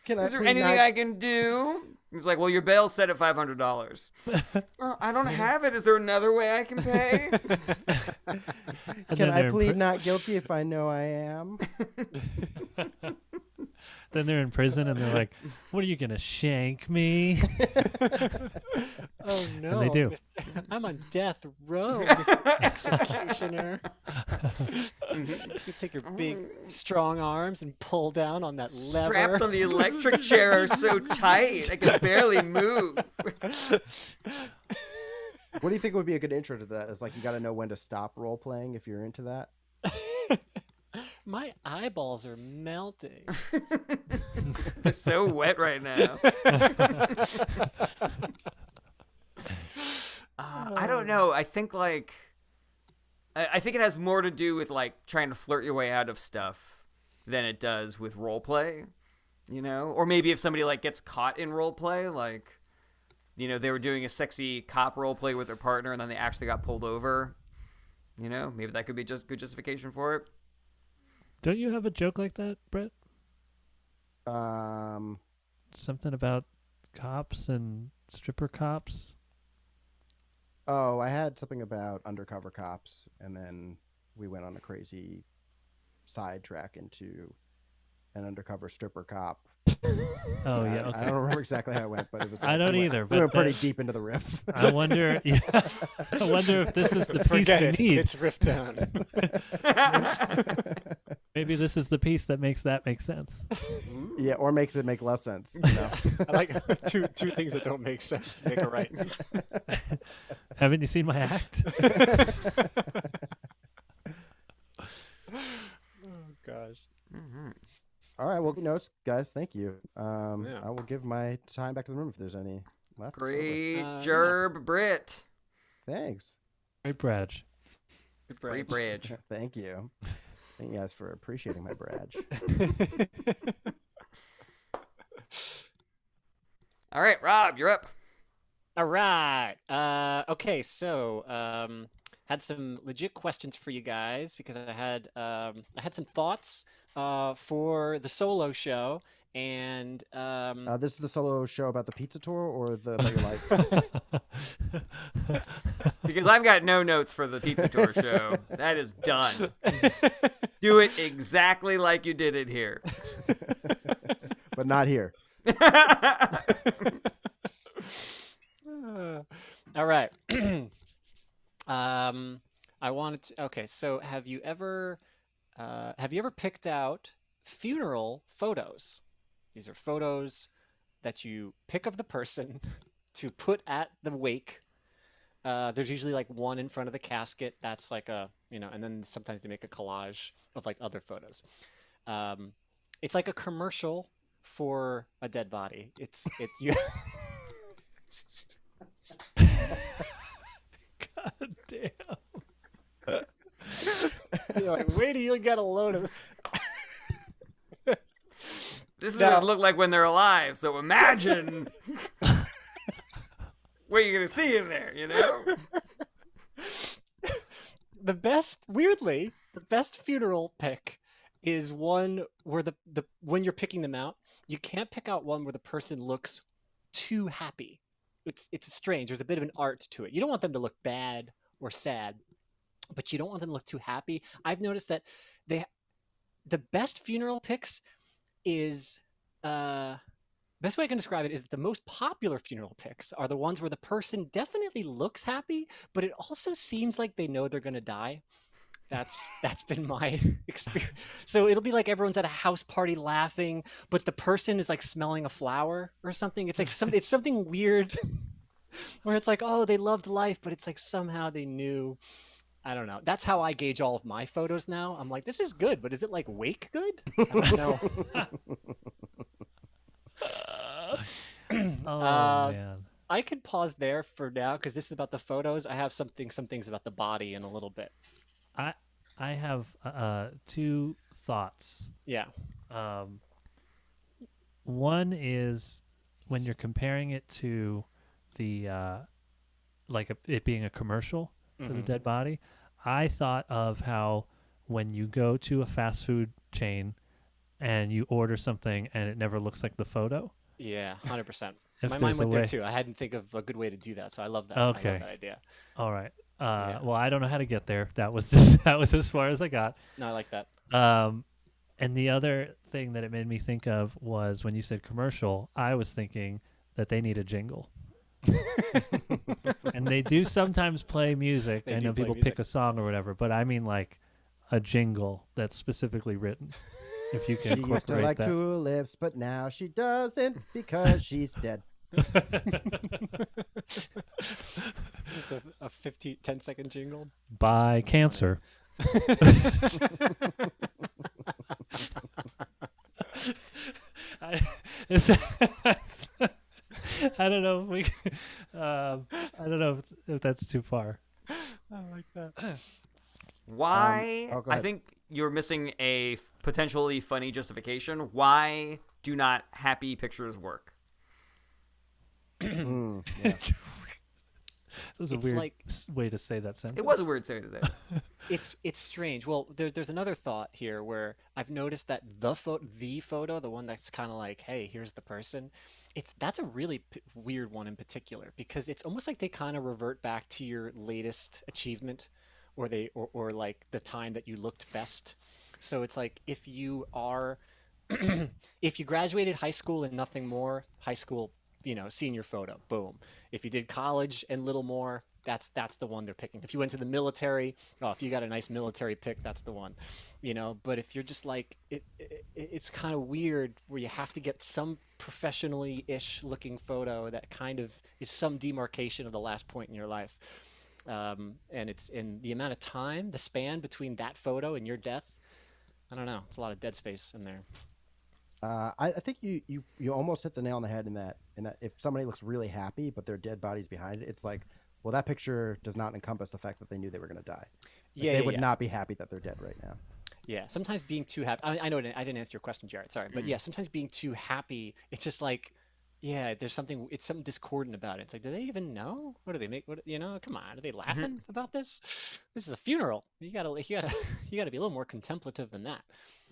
Is there anything I can do? He's like, well, your bail's set at $500. Well, I don't have it. Is there another way I can pay? Can I plead not guilty if I know I am? Then they're in prison and they're like, "What are you gonna shank me?" Oh no! they do. I'm on death row, Mr. Executioner. You take your big, strong arms and pull down on that lever. Straps on the electric chair are so tight, I can barely move. What do you think would be a good intro to that? It's like you got to know when to stop role playing if you're into that. My eyeballs are melting. They're so wet right now. I don't know. I think I think it has more to do with like trying to flirt your way out of stuff than it does with role play, Or maybe if somebody like gets caught in role play, like, they were doing a sexy cop role play with their partner and then they actually got pulled over. Maybe that could be just good justification for it. Don't you have a joke like that, Brett? Um, Something about cops and stripper cops? Oh, I had something about undercover cops, and then we went on a crazy sidetrack into an undercover stripper cop. Oh yeah, I don't remember exactly how it went, but it was. Like, I don't either. We went But pretty deep into the riff. I wonder. Yeah, I wonder if this is the piece Forget you it. need. It's riff down. Maybe this is the piece that makes that make sense. Yeah, or makes it make less sense. You know? I like two things that don't make sense to make it right. Haven't you seen my act? Oh gosh. All right, well, notes, guys. Thank you. Yeah. I will give my time back to the room if there's any left. Great Yeah. Gerb Brit. Thanks. Great Braj. Good Great bridge. bridge. Thank you. Thank you guys for appreciating my badge. All right, Rob, you're up. All right. Okay. So, had some legit questions for you guys because I had some thoughts for the solo show, and This is the solo show about the pizza tour or the about your life? Because I've got no notes for the Pizza Tour show. That is done. Do it exactly like you did it here. But not here. all right. I wanted to. Okay. So, have you ever picked out funeral photos? These are photos that you pick of the person to put at the wake. There's usually like one in front of the casket. That's like a, and then sometimes they make a collage of like other photos. It's like a commercial for a dead body. You. God damn. You're like, wait till you get a load of. This is Now- what it looked like when they're alive, so imagine what you're going to see in there, Weirdly, the best funeral pick is one where the when you're picking them out, you can't pick out one where the person looks too happy. It's strange. There's a bit of an art to it. You don't want them to look bad or sad, but you don't want them to look too happy. I've noticed that the best funeral picks is best way I can describe it is that the most popular funeral pics are the ones where the person definitely looks happy, but it also seems like they know they're gonna die. That's been my experience. So it'll be like everyone's at a house party laughing, but the person is like smelling a flower or something. It's like it's something weird where it's like, oh, they loved life, but it's like somehow they knew. I don't know. That's how I gauge all of my photos now. I'm like, this is good, but is it like wake good? I don't know. Man. I could pause there for now because this is about the photos. I have some things about the body in a little bit. I have two thoughts. Yeah. One is when you're comparing it to the it being a commercial for the dead body. I thought of how when you go to a fast food chain and you order something and it never looks like the photo. Yeah, 100%. If My mind there's a went there way- too. I hadn't think of a good way to do that, so I love that. Okay. I love that idea. All right. Yeah. Well, I don't know how to get there. That was that was as far as I got. No, I like that. And the other thing that it made me think of was when you said commercial, I was thinking that they need a jingle. And they do sometimes play music. They I do know play people music. pick a song or whatever, but I mean like a jingle that's specifically written. If you can She used to incorporate like that. tulips, but now she doesn't because she's dead. Just a 10-second jingle. By cancer. I don't know if we. I don't know if that's too far. I like that. Why? go I ahead. think you're missing a potentially funny justification. Why do not happy pictures work? Yeah. That was a It's weird like- way to say that sentence. It was a weird thing to say. It's strange. Well, there's another thought here where I've noticed that the photo, the one that's kind of like, hey, here's the person. That's a really weird one in particular because it's almost like they kind of revert back to your latest achievement, or like the time that you looked best. So it's like if you are, if you graduated high school and nothing more, high school, senior photo, boom. If you did college and little more, that's the one they're picking. If you went to the military, oh, if you got a nice military pick, that's the one, But if you're just like, it's kind of weird where you have to get some professionally-ish looking photo that kind of is some demarcation of the last point in your life. And it's in the amount of time, the span between that photo and your death. I don't know. It's a lot of dead space in there. I think you almost hit the nail on the head in that if somebody looks really happy but their dead body's behind it, it's like, well, that picture does not encompass the fact that they knew they were going to die. They would not be happy that they're dead right now. Yeah, sometimes being too happy. I know I didn't answer your question, Jarret. Sorry, but yeah, sometimes being too happy, it's just like, yeah, there's something. It's something discordant about it. It's like, do they even know? What do they make? Come on, are they laughing about this? This is a funeral. You gotta be a little more contemplative than that.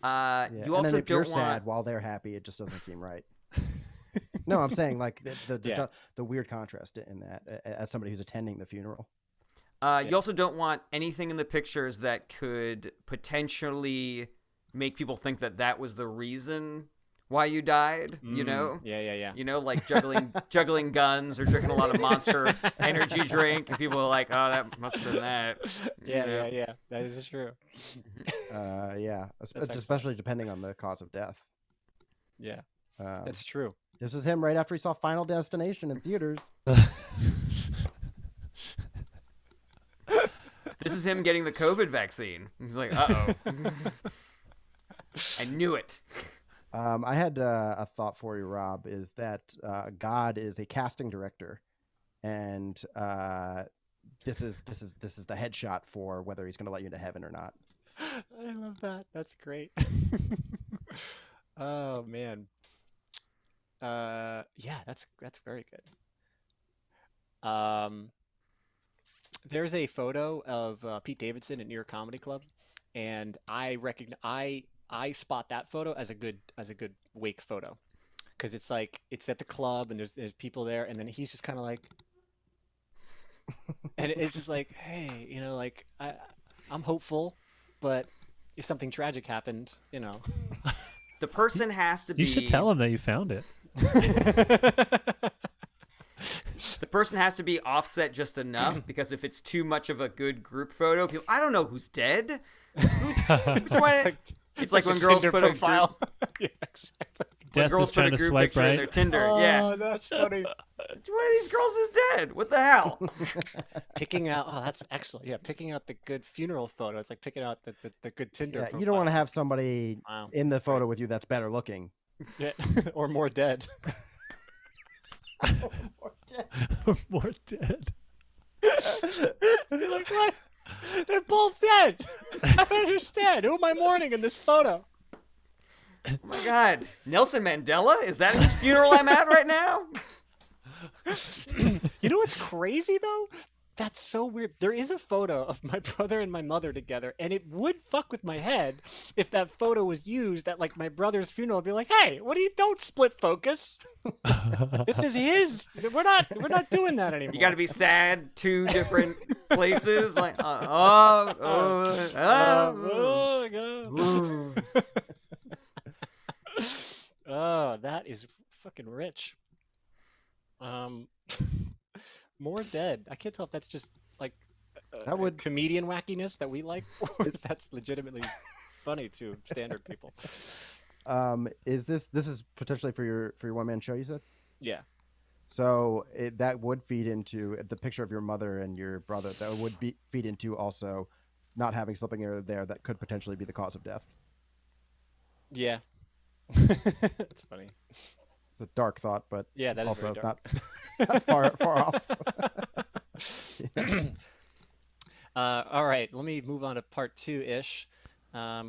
You also and then if don't you're want... sad while they're happy, it just doesn't seem right. No, I'm saying like the weird contrast in that as somebody who's attending the funeral. You also don't want anything in the pictures that could potentially make people think that was the reason why you died. Yeah. Like juggling guns or drinking a lot of Monster energy drink, and people are like, "Oh, that must have been that." Yeah. That is true. Especially depending on the cause of death. Yeah, that's true. This is him right after he saw Final Destination in theaters. This is him getting the COVID vaccine. He's like, "Uh-oh." I knew it. I had a thought for you, Rob, is that God is a casting director, and this is the headshot for whether he's going to let you into heaven or not. I love that. That's great. Oh man. Yeah, that's very good. There's a photo of Pete Davidson at New York Comedy Club, and I spot that photo as a good wake photo, because it's like it's at the club and there's people there, and then he's just kind of like, and it's just like, hey, like I'm hopeful, but if something tragic happened, The person has to be... You should tell him that you found it. The person has to be offset just enough, because if it's too much of a good group photo, people, I don't know who's dead. Which one? It's like when girls put profile. Yeah, exactly. When girls put a group swipe picture in their Tinder. Oh, that's funny. Which one of these girls is dead? What the hell? Picking out. Oh, that's excellent. Yeah, picking out the good funeral photo. It's like picking out the good Tinder. Yeah, profile. you don't want to have somebody in the photo with you that's better looking. Yeah, or more dead. More dead. You're like, what? They're both dead. I don't understand. Who am I mourning in this photo? Oh my God, Nelson Mandela? Is that whose funeral I'm at right now? You know what's crazy though? That's so weird. There is a photo of my brother and my mother together, and it would fuck with my head if that photo was used at like my brother's funeral. I'd be like, "Hey, don't split focus. This is his. We're not doing that anymore." You got to be sad two different places. Like, Oh, that is fucking rich. More dead. I can't tell if that's just like comedian wackiness that we like, or if that's legitimately funny to standard people. Is this is potentially for your one man show, you said? Yeah. So that would feed into the picture of your mother and your brother. That would feed into also not having something there that could potentially be the cause of death. Yeah. It's funny. It's a dark thought, but yeah, that is also very dark. not far off. Yeah. All right, let me move on to part 2-ish,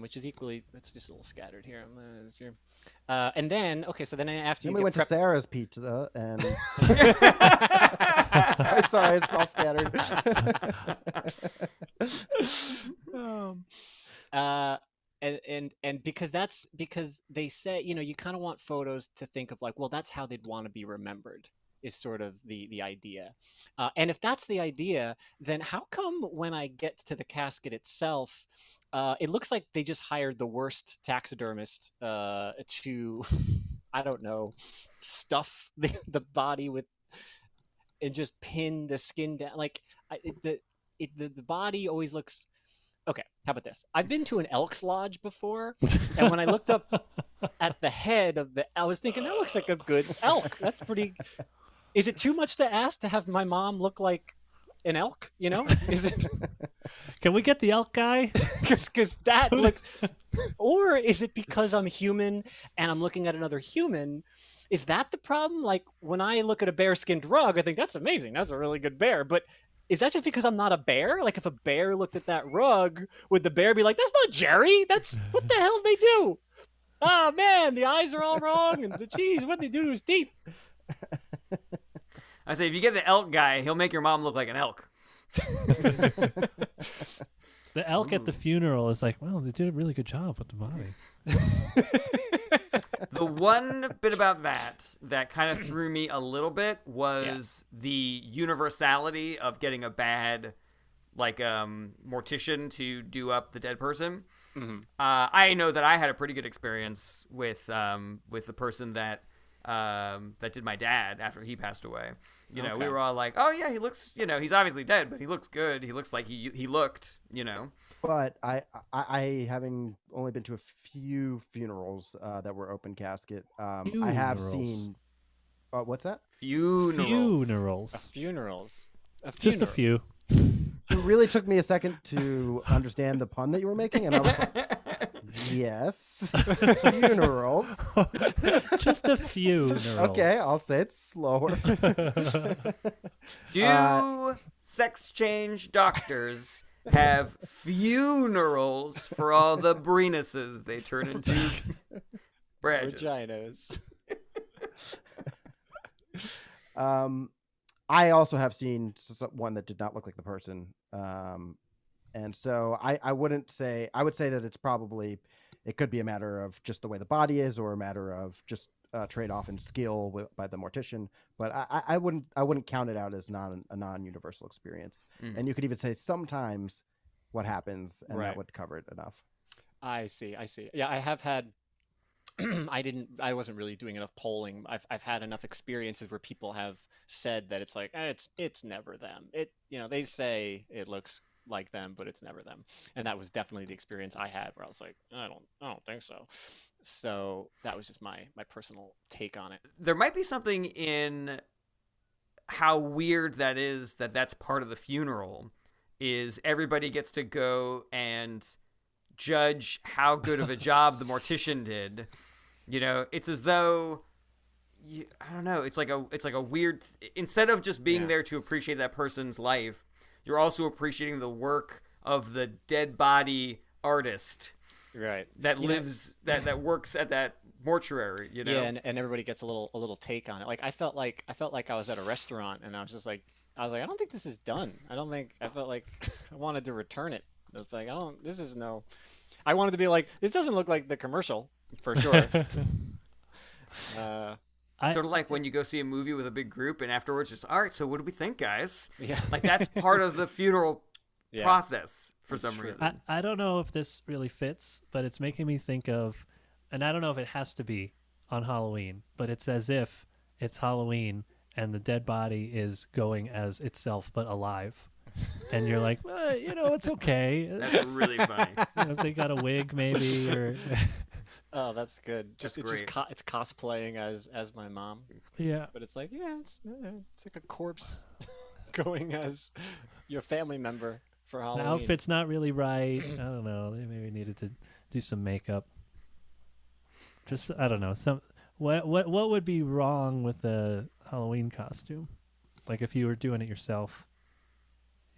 which is equally, it's just a little scattered here. And then, okay, so then after then you we went prep... to Sarah's Pizza, and sorry, it's all scattered. And because they say, you kind of want photos to think of like, well, that's how they'd want to be remembered. is sort of the idea. And if that's the idea, then how come when I get to the casket itself, it looks like they just hired the worst taxidermist to, I don't know, stuff the body with and just pin the skin down. Like the body always looks. Okay, how about this? I've been to an Elks Lodge before, and when I looked up at the head of I was thinking that looks like a good elk. That's pretty. Is it too much to ask to have my mom look like an elk? You know, is it? Can we get the elk guy? Because that looks. Or is it because I'm human and I'm looking at another human? Is that the problem? Like when I look at a bear-skinned rug, I think that's amazing. That's a really good bear, but. Is that just because I'm not a bear? Like if a bear looked at that rug, would the bear be like, "That's not Jerry. That's what the hell did they do? Oh man, the eyes are all wrong, and the cheese. What did they do to his teeth?" I say if you get the elk guy, he'll make your mom look like an elk. The elk at the funeral is like, well, they did a really good job with the body. The one bit about that kind of threw me a little bit was the universality of getting a bad, like, mortician to do up the dead person. Mm-hmm. I know that I had a pretty good experience with the person that did my dad after he passed away. You know, we were all like, oh yeah, he looks, you know, he's obviously dead, but he looks good. He looks like he looked, you know. But I having only been to a few funerals that were open casket, I have seen. What's that? Funerals. Funerals. Just a few. It really took me a second to understand the pun that you were making, and I was like, yes, funerals. Just a few funerals. Okay, I'll say it slower. Do sex change doctors have funerals for all the Brenises they turn into Vaginas. I also have seen one that did not look like the person. And so I wouldn't say, I would say that it's probably, it could be a matter of just the way the body is, or a matter of just trade-off in skill by the mortician. But I wouldn't count it out as a non-universal experience. Mm. And you could even say sometimes what happens, and that would cover it enough. I see. Yeah, I have had. I wasn't really doing enough polling. I've had enough experiences where people have said that it's like it's never them. They say it looks like them, but it's never them. And that was definitely the experience I had, where I was like, I don't think so. So that was just my personal take on it. There might be something in how weird that is, that's part of the funeral, is everybody gets to go and judge how good of a job the mortician did. You know, it's as though I don't know, it's like a weird, instead of just being there to appreciate that person's life, you're also appreciating the work of the dead body artist, right, that lives that works at that mortuary, you know. Yeah, and everybody gets a little take on it. Like I felt like I was at a restaurant, and I was like, I don't think this is done. I felt like I wanted to return it. I was like, I wanted to be like, this doesn't look like the commercial, for sure. Sort of like when you go see a movie with a big group, and afterwards just, all right, so what do we think, guys? Yeah. Like that's part of the funeral process for some reason. I don't know if this really fits, but it's making me think of, and I don't know if it has to be on Halloween, but it's as if it's Halloween and the dead body is going as itself but alive. And you're like, well, it's okay. That's really funny. If they got a wig, maybe, or oh, that's good. It's cosplaying as my mom. Yeah, but it's like, it's like a corpse going as your family member for Halloween. The outfit's not really right. I don't know. They maybe needed to do some makeup. Just I don't know. What would be wrong with the Halloween costume? Like if you were doing it yourself.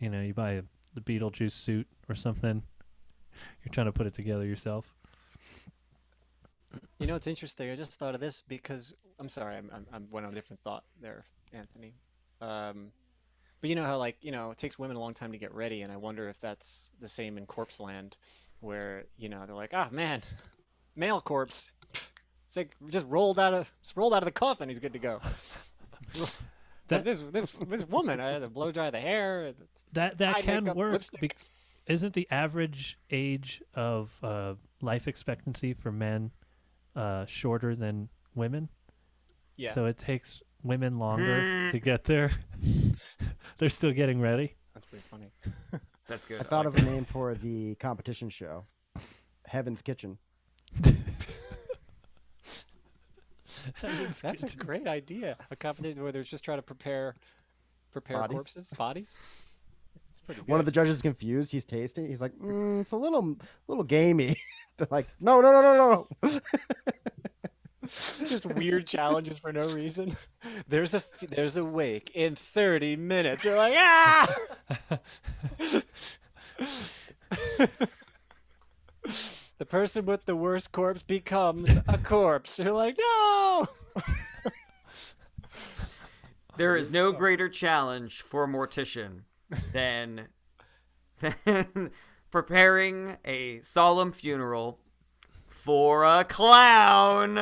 You buy the Beetlejuice suit or something. You're trying to put it together yourself. It's interesting. I just thought of this because I'm sorry, I went on a different thought there, Anthony. But you know how it takes women a long time to get ready, and I wonder if that's the same in corpse land, where they're like, ah man, male corpse. It's like just rolled out of the coffin. He's good to go. But this woman, I had to blow dry the hair. That eye can makeup, work. lipstick. Isn't the average age of life expectancy for men shorter than women? Yeah. So it takes women longer to get there. They're still getting ready. That's pretty funny. That's good. I thought of a name for the competition show, Heaven's Kitchen. That's a great idea. A competition where they're just trying to prepare Bodies. corpses, bodies. It's pretty good. One of the judges is confused. He's tasting. He's like, it's a little gamey. They're like, no. Just weird challenges for no reason. There's a wake in 30 minutes. You're like, ah! The person with the worst corpse becomes a corpse. You're like, no! There is no greater challenge for a mortician than preparing a solemn funeral for a clown.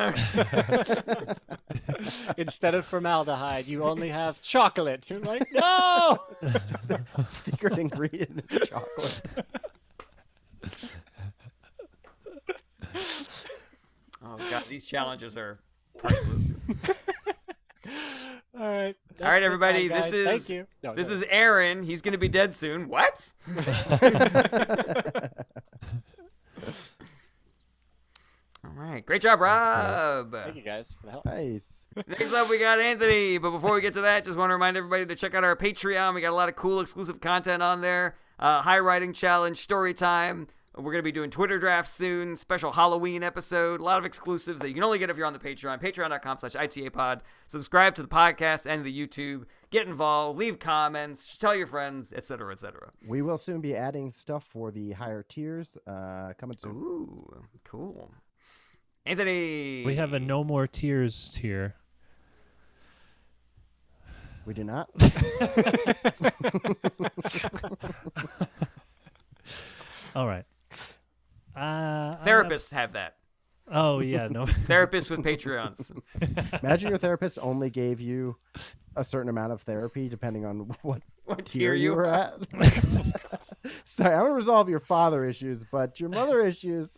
Instead of formaldehyde, you only have chocolate. You're like, no! Secret ingredient is chocolate. Oh god, these challenges are priceless. All right. All right, that's everybody. my time, This guys. is Thank you. No, this no. is Aaron. He's gonna be dead soon. What? All right, great job, Rob. Thank you guys for the help. Nice. Next up, we got Anthony. But before we get to that, just want to remind everybody to check out our Patreon. We got a lot of cool exclusive content on there. High writing challenge, story time. We're going to be doing Twitter drafts soon, special Halloween episode, a lot of exclusives that you can only get if you're on the Patreon, patreon.com/ITApod. Subscribe to the podcast and the YouTube. Get involved, leave comments, tell your friends, etc., etc. We will soon be adding stuff for the higher tiers coming soon. Ooh, cool. Anthony. We have a no more tears tier. We do not. All right. Therapists have that. Oh yeah, no. Therapists with Patreons. Imagine your therapist only gave you a certain amount of therapy depending on what tier you were at. Sorry, I'm going to resolve your father issues, but your mother issues,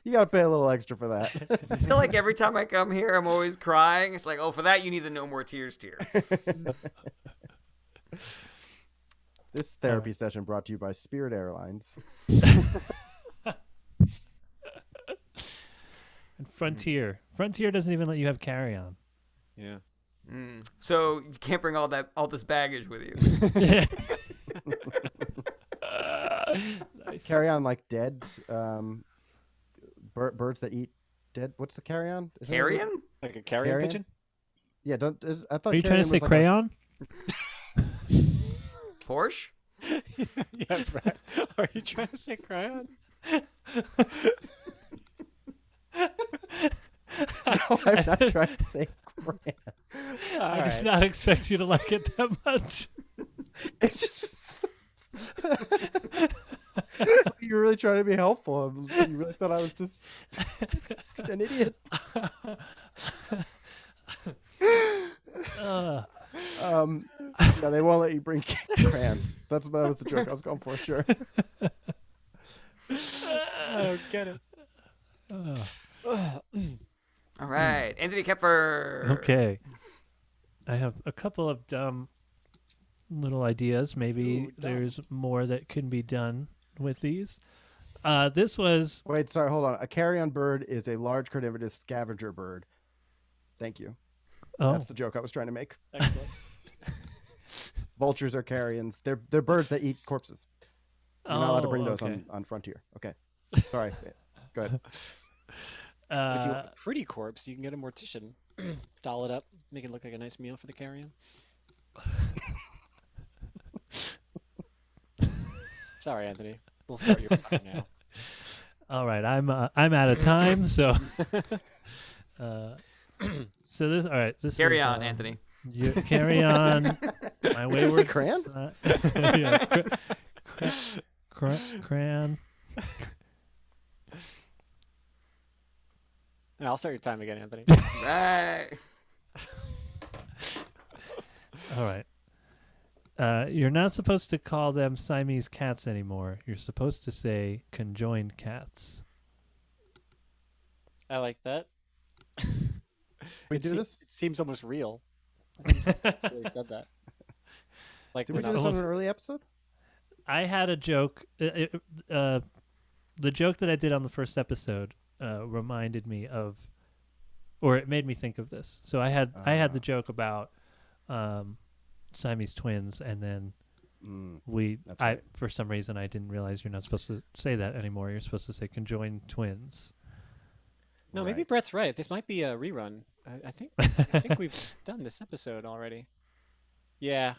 you got to pay a little extra for that. I feel like every time I come here, I'm always crying. It's like, oh, for that, you need the no more tears tier. This therapy session brought to you by Spirit Airlines. And Frontier. Frontier doesn't even let you have carry-on. Yeah. So you can't bring all this baggage with you. Nice. Carry on like dead birds that eat dead. What's the carry on? Carrion? Like a carrier Carrion? pigeon? Yeah, I thought. Are you trying to carrion say was like crayon? Porsche? Yeah, right. Are you trying to say crayon? No, I'm not trying to say crayon. I did not expect you to like it that much. It's just. It's like you were really trying to be helpful. You really thought I was just an idiot. No, they won't let you bring crayons. That was the joke I was going for, sure. I don't get it. All right. Anthony Kapfer. Okay. I have a couple of dumb little ideas. Maybe there's more that can be done with these. This was... Wait, sorry, hold on. A carrion bird is a large carnivorous scavenger bird. Thank you. Oh, That's the joke I was trying to make. Excellent. Vultures are carrions. They're birds that eat corpses. You're not allowed to bring those okay. on Frontier. Okay. Sorry. Go ahead. If you want a pretty corpse, you can get a mortician. Doll it up, make it look like a nice meal for the carrion. Sorry, Anthony. We'll start your time now. All right, I'm out of time, so so this all right. This Carry is, on, Anthony. Carry on. My wayward crayon? Yeah, crayon. And I'll start your time again, Anthony. Right. All right. You're not supposed to call them Siamese cats anymore. You're supposed to say conjoined cats. I like that. We do this? It seems almost real. It seems like we really said that. Like Did we're we do not this on almost- an early episode? I had a joke. The joke that I did on the first episode reminded me of, or it made me think of this. So I had the joke about Siamese twins, and then That's right. for some reason I didn't realize you're not supposed to say that anymore. You're supposed to say conjoined twins. No, maybe Right. Brett's right. This might be a rerun. I think we've done this episode already. Yeah.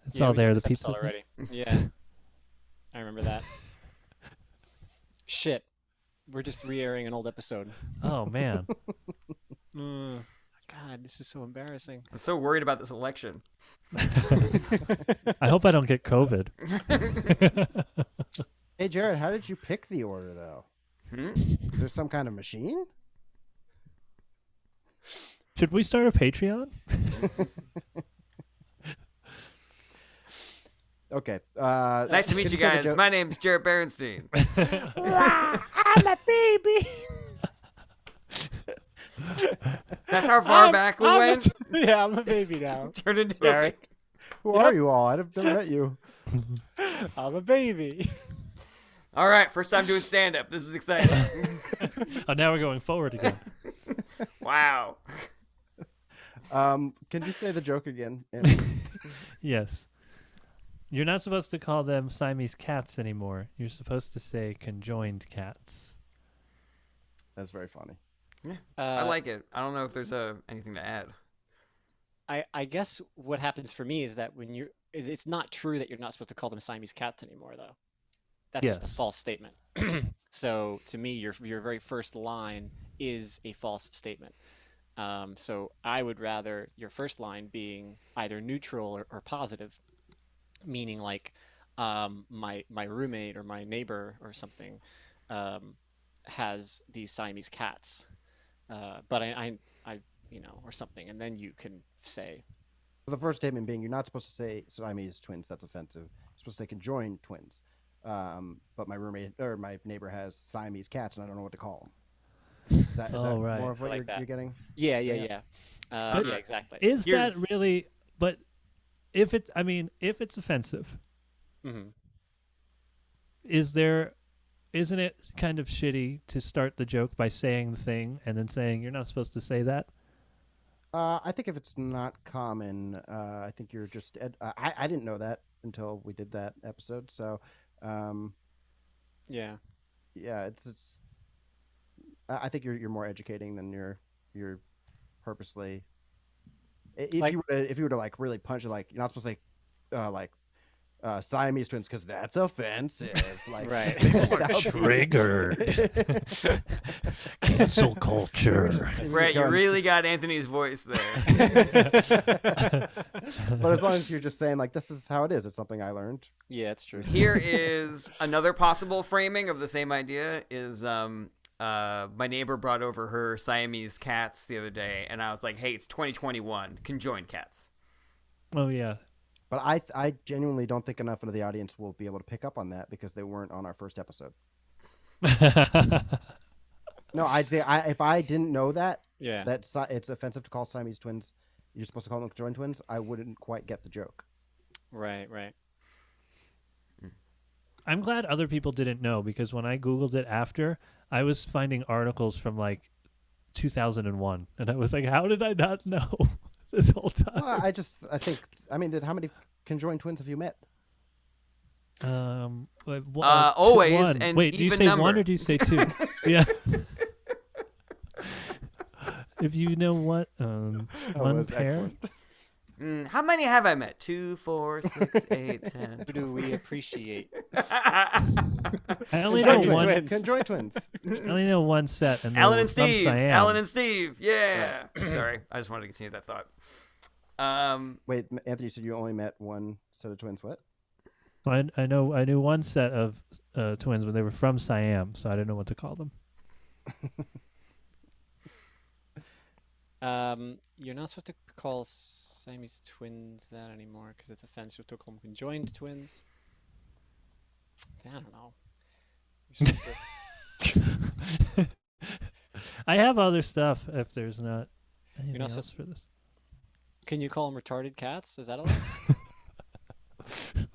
It's Yeah, all we did there. The this pizza episode thing. already. Yeah. I remember that. Shit. We're just re-airing an old episode. Oh man. God, this is so embarrassing. I'm so worried about this election. I hope I don't get COVID. Hey, Jarret, how did you pick the order, though? Is there some kind of machine? Should we start a Patreon? Okay. Nice to meet you can say the guys. joke? My name's Jarret Berenstein. I'm a baby. That's how far back we went. Yeah, I'm a baby now. Turned into Jarret. Who are you all? I've never met you. I'm a baby. All right, first time doing stand-up. This is exciting. Oh, now we're going forward again. Wow. Can you say the joke again? Andy? Yes. You're not supposed to call them Siamese cats anymore. You're supposed to say conjoined cats. That's very funny. I like it. I don't know if there's anything to add. I guess what happens for me is that when it's not true that you're not supposed to call them Siamese cats anymore, though. That's just a Yes. false statement. So to me, your very first line is a false statement. So I would rather your first line being either neutral or positive, meaning like my roommate or my neighbor or something has these Siamese cats, but I or something, and then you can say The first statement being you're not supposed to say Siamese twins. That's offensive. You're supposed to say conjoined twins. But my roommate or my neighbor has Siamese cats, and I don't know what to call them. Is that Oh, right. more of what Like you're, that. you're getting? yeah, But- yeah, exactly. Is that Here's- really? But if it's offensive, hmm isn't it kind of shitty to start the joke by saying the thing and then saying you're not supposed to say that? I think if it's not common, I think you're just. I didn't know that until we did that episode. So, Yeah. yeah, it's. I think you're more educating than you're purposely. If Like- you were to like really punch it, like you're not supposed to say Siamese twins because that's offensive. Like, Right. that would be- Triggered. Cancel culture. Right, you really got Anthony's voice there. But as long as you're just saying like this is how it is, it's something I learned. Yeah, it's true. Here is another possible framing of the same idea is my neighbor brought over her Siamese cats the other day, and I was like, hey, it's 2021. Conjoined cats. Oh yeah. But I genuinely don't think enough of the audience will be able to pick up on that because they weren't on our first episode. No, if I didn't know that Yeah. it's offensive to call Siamese twins, you're supposed to call them conjoined twins, I wouldn't quite get the joke. Right. Right. I'm glad other people didn't know because when I Googled it after, I was finding articles from like 2001, and I was like, how did I not know this whole time? Well, I mean, how many conjoined twins have you met? Always one. an Wait, do you even say one number. or do you say two? Yeah. If you know what, one that's pair. excellent. How many have I met? 2, 4, 6, 8, 10. Who do we appreciate? I only know Conjoined one. twins. Conjoined twins. I only know one set, and Alan they're and from Steve. Siam. Alan and Steve. Yeah. Sorry, I just wanted to continue that thought. Wait, Anthony, you said you only met one set of twins. What? I knew one set of twins, but they were from Siam, so I didn't know what to call them. You're not supposed to call Siamese twins that anymore because it's offensive to call them conjoined twins. I don't know. You're supposed to- I have other stuff if there's not anything not else supposed- for this. Can you call them retarded cats? Is that allowed?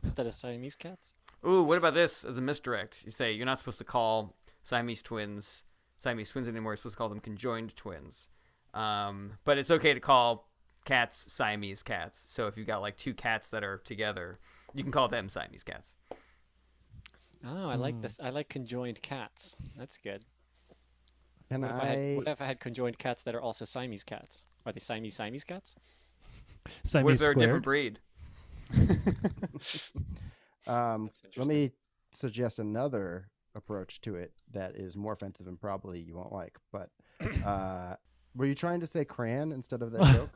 Instead of Siamese cats? Ooh, what about this as a misdirect? You say you're not supposed to call Siamese twins anymore. You're supposed to call them conjoined twins. But it's okay to call cats Siamese cats. So if you've got like two cats that are together, you can call them Siamese cats. Oh, I like this. I like conjoined cats. That's good. Can What if I had conjoined cats that are also Siamese cats? Are they Siamese cats? What if Siamese they're a different squared. breed? Let interesting. me suggest another approach to it that is more offensive and probably you won't like. But were you trying to say crayon instead of that joke?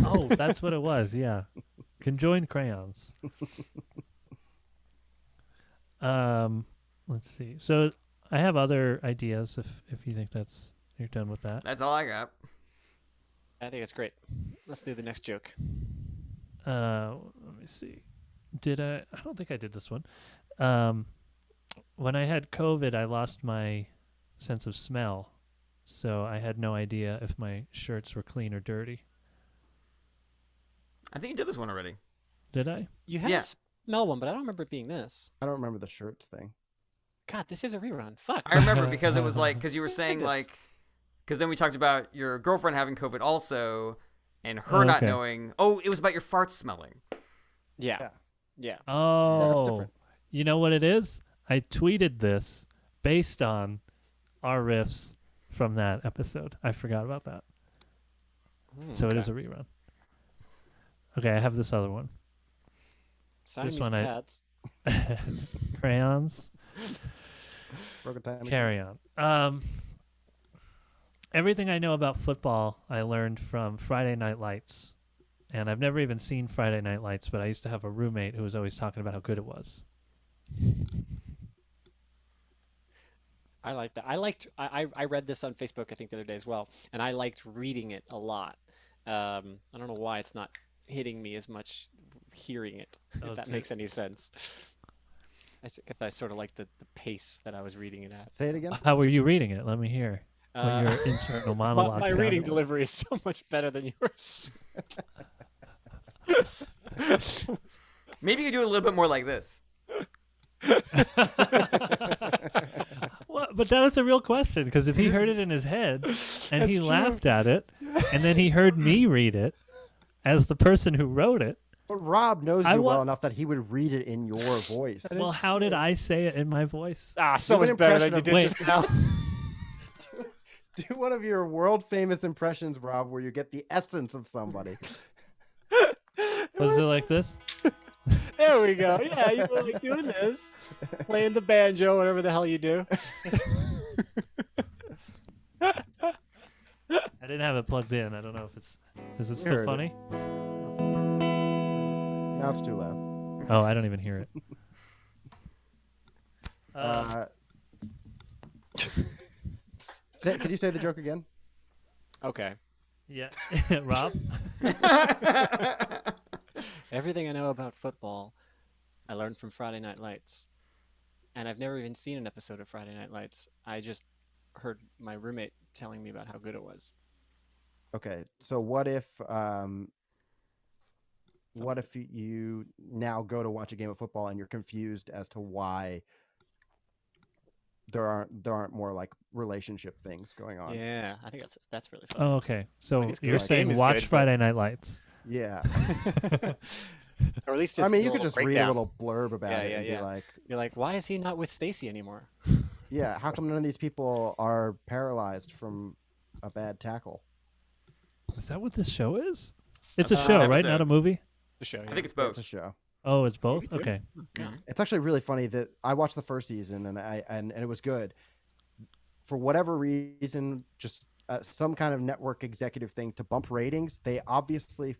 Oh, that's what it was. Yeah, conjoined crayons. Let's see. So I have other ideas if you think you're done with that. That's all I got. I think it's great. Let's do the next joke. Let me see. Did I don't think I did this one. When I had COVID, I lost my sense of smell, so I had no idea if my shirts were clean or dirty. I think you did this one already. Did I? You had Yeah. a smell one, but I don't remember it being this. I don't remember the shirts thing. God, this is a rerun. Fuck. I remember because it was like, because you were saying Goodness. like, because then we talked about your girlfriend having COVID also, and her Oh, not okay. knowing. Oh, it was about your farts smelling. Yeah. Yeah. Yeah. Oh, different. you know what it is? I tweeted this based on our riffs from that episode. I forgot about that. So it is a rerun. Okay, I have this other one. Siamese one cats. Crayons. Broken time. Carry on. Everything I know about football, I learned from Friday Night Lights. And I've never even seen Friday Night Lights, but I used to have a roommate who was always talking about how good it was. I like that. I read this on Facebook, I think, the other day as well, and I liked reading it a lot. I don't know why it's not hitting me as much hearing it, Oh, if that too. makes any sense. I guess I sort of like the pace that I was reading it at. Say it again. How were you reading it? Let me hear what your internal monologue my sounded reading like. delivery is so much better than yours. Maybe you could do it a little bit more like this. Well, but that was a real question, because if he heard it in his head and he That's true. laughed at it, and then he heard me read it as the person who wrote it, But Rob knows I you well want- enough that he would read it in your voice. well, how did I say it in my voice? So Do an much better than impression you of- did Wait. just now. Do one of your world famous impressions, Rob, where you get the essence of somebody. Was it like this? There we go. Yeah, you were like doing this, playing the banjo, whatever the hell you do. I didn't have it plugged in. I don't know if it's... Is it still heard it. funny? Now it's too loud. Oh, I don't even hear it. Could you say the joke again? Okay. Yeah. Rob? Everything I know about football, I learned from Friday Night Lights. And I've never even seen an episode of Friday Night Lights. I just heard my roommate telling me about how good it was. Okay, so what if you now go to watch a game of football and you're confused as to why there aren't more like relationship things going on? Yeah, I think that's really fun. Oh, okay. So guess you're this game saying is watch good, but- Friday Night Lights. Yeah. Or at least I just mean, a you could little just read a breakdown. little blurb about Yeah, it yeah, and yeah. be like, You're like, why is he not with Stacy anymore? yeah, how come none of these people are paralyzed from a bad tackle? Is that what this show is? It's a That's the show, first right? Not episode. a movie? The show. I think it's It's both. a show. Oh, it's both? too. Okay. It's actually really funny that I watched the first season and it was good. For whatever reason, just some kind of network executive thing to bump ratings, they obviously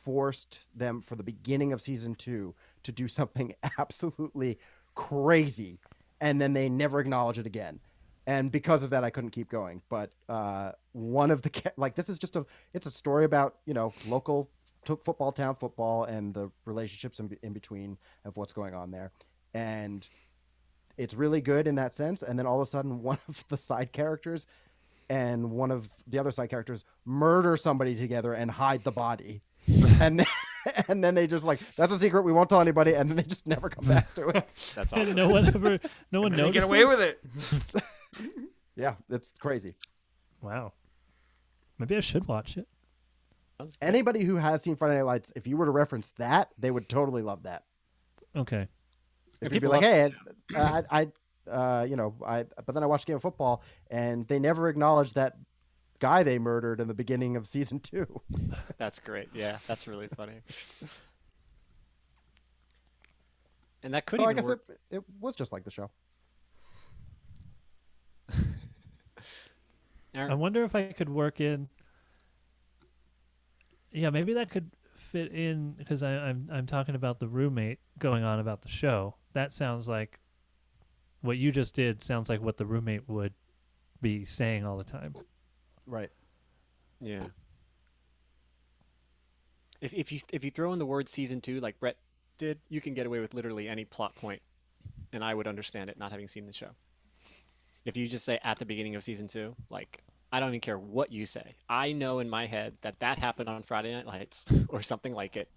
forced them for the beginning of season 2 to do something absolutely crazy, and then they never acknowledge it again. And because of that, I couldn't keep going. But one of the like this is just it's a story about local football town football and the relationships in between of what's going on there, and it's really good in that sense. And then all of a sudden, one of the side characters and one of the other side characters murder somebody together and hide the body, and then, and then they just like, that's a secret, we won't tell anybody, and then they just never come back to it. That's And awesome. no one They noticed. get away with it. Yeah, it's crazy. Wow. Maybe I should watch it. Sounds good. Anybody who has seen Friday Night Lights, if you were to reference that, they would totally love that. Okay. If And you'd be people like, love hey, but then I watched Game of Football, and they never acknowledged that guy they murdered in the beginning of season 2. That's great. Yeah, that's really funny. And that could So I even guess work. it was just like the show. I wonder if I could work in. Yeah, maybe that could fit in because I'm talking about the roommate going on about the show. That sounds like what you just did. Sounds like what the roommate would be saying all the time. Right. Yeah. If you throw in the word season 2 like Brett did, you can get away with literally any plot point, and I would understand it not having seen the show. If you just say at the beginning of season 2, like, I don't even care what you say. I know in my head that happened on Friday Night Lights or something like it,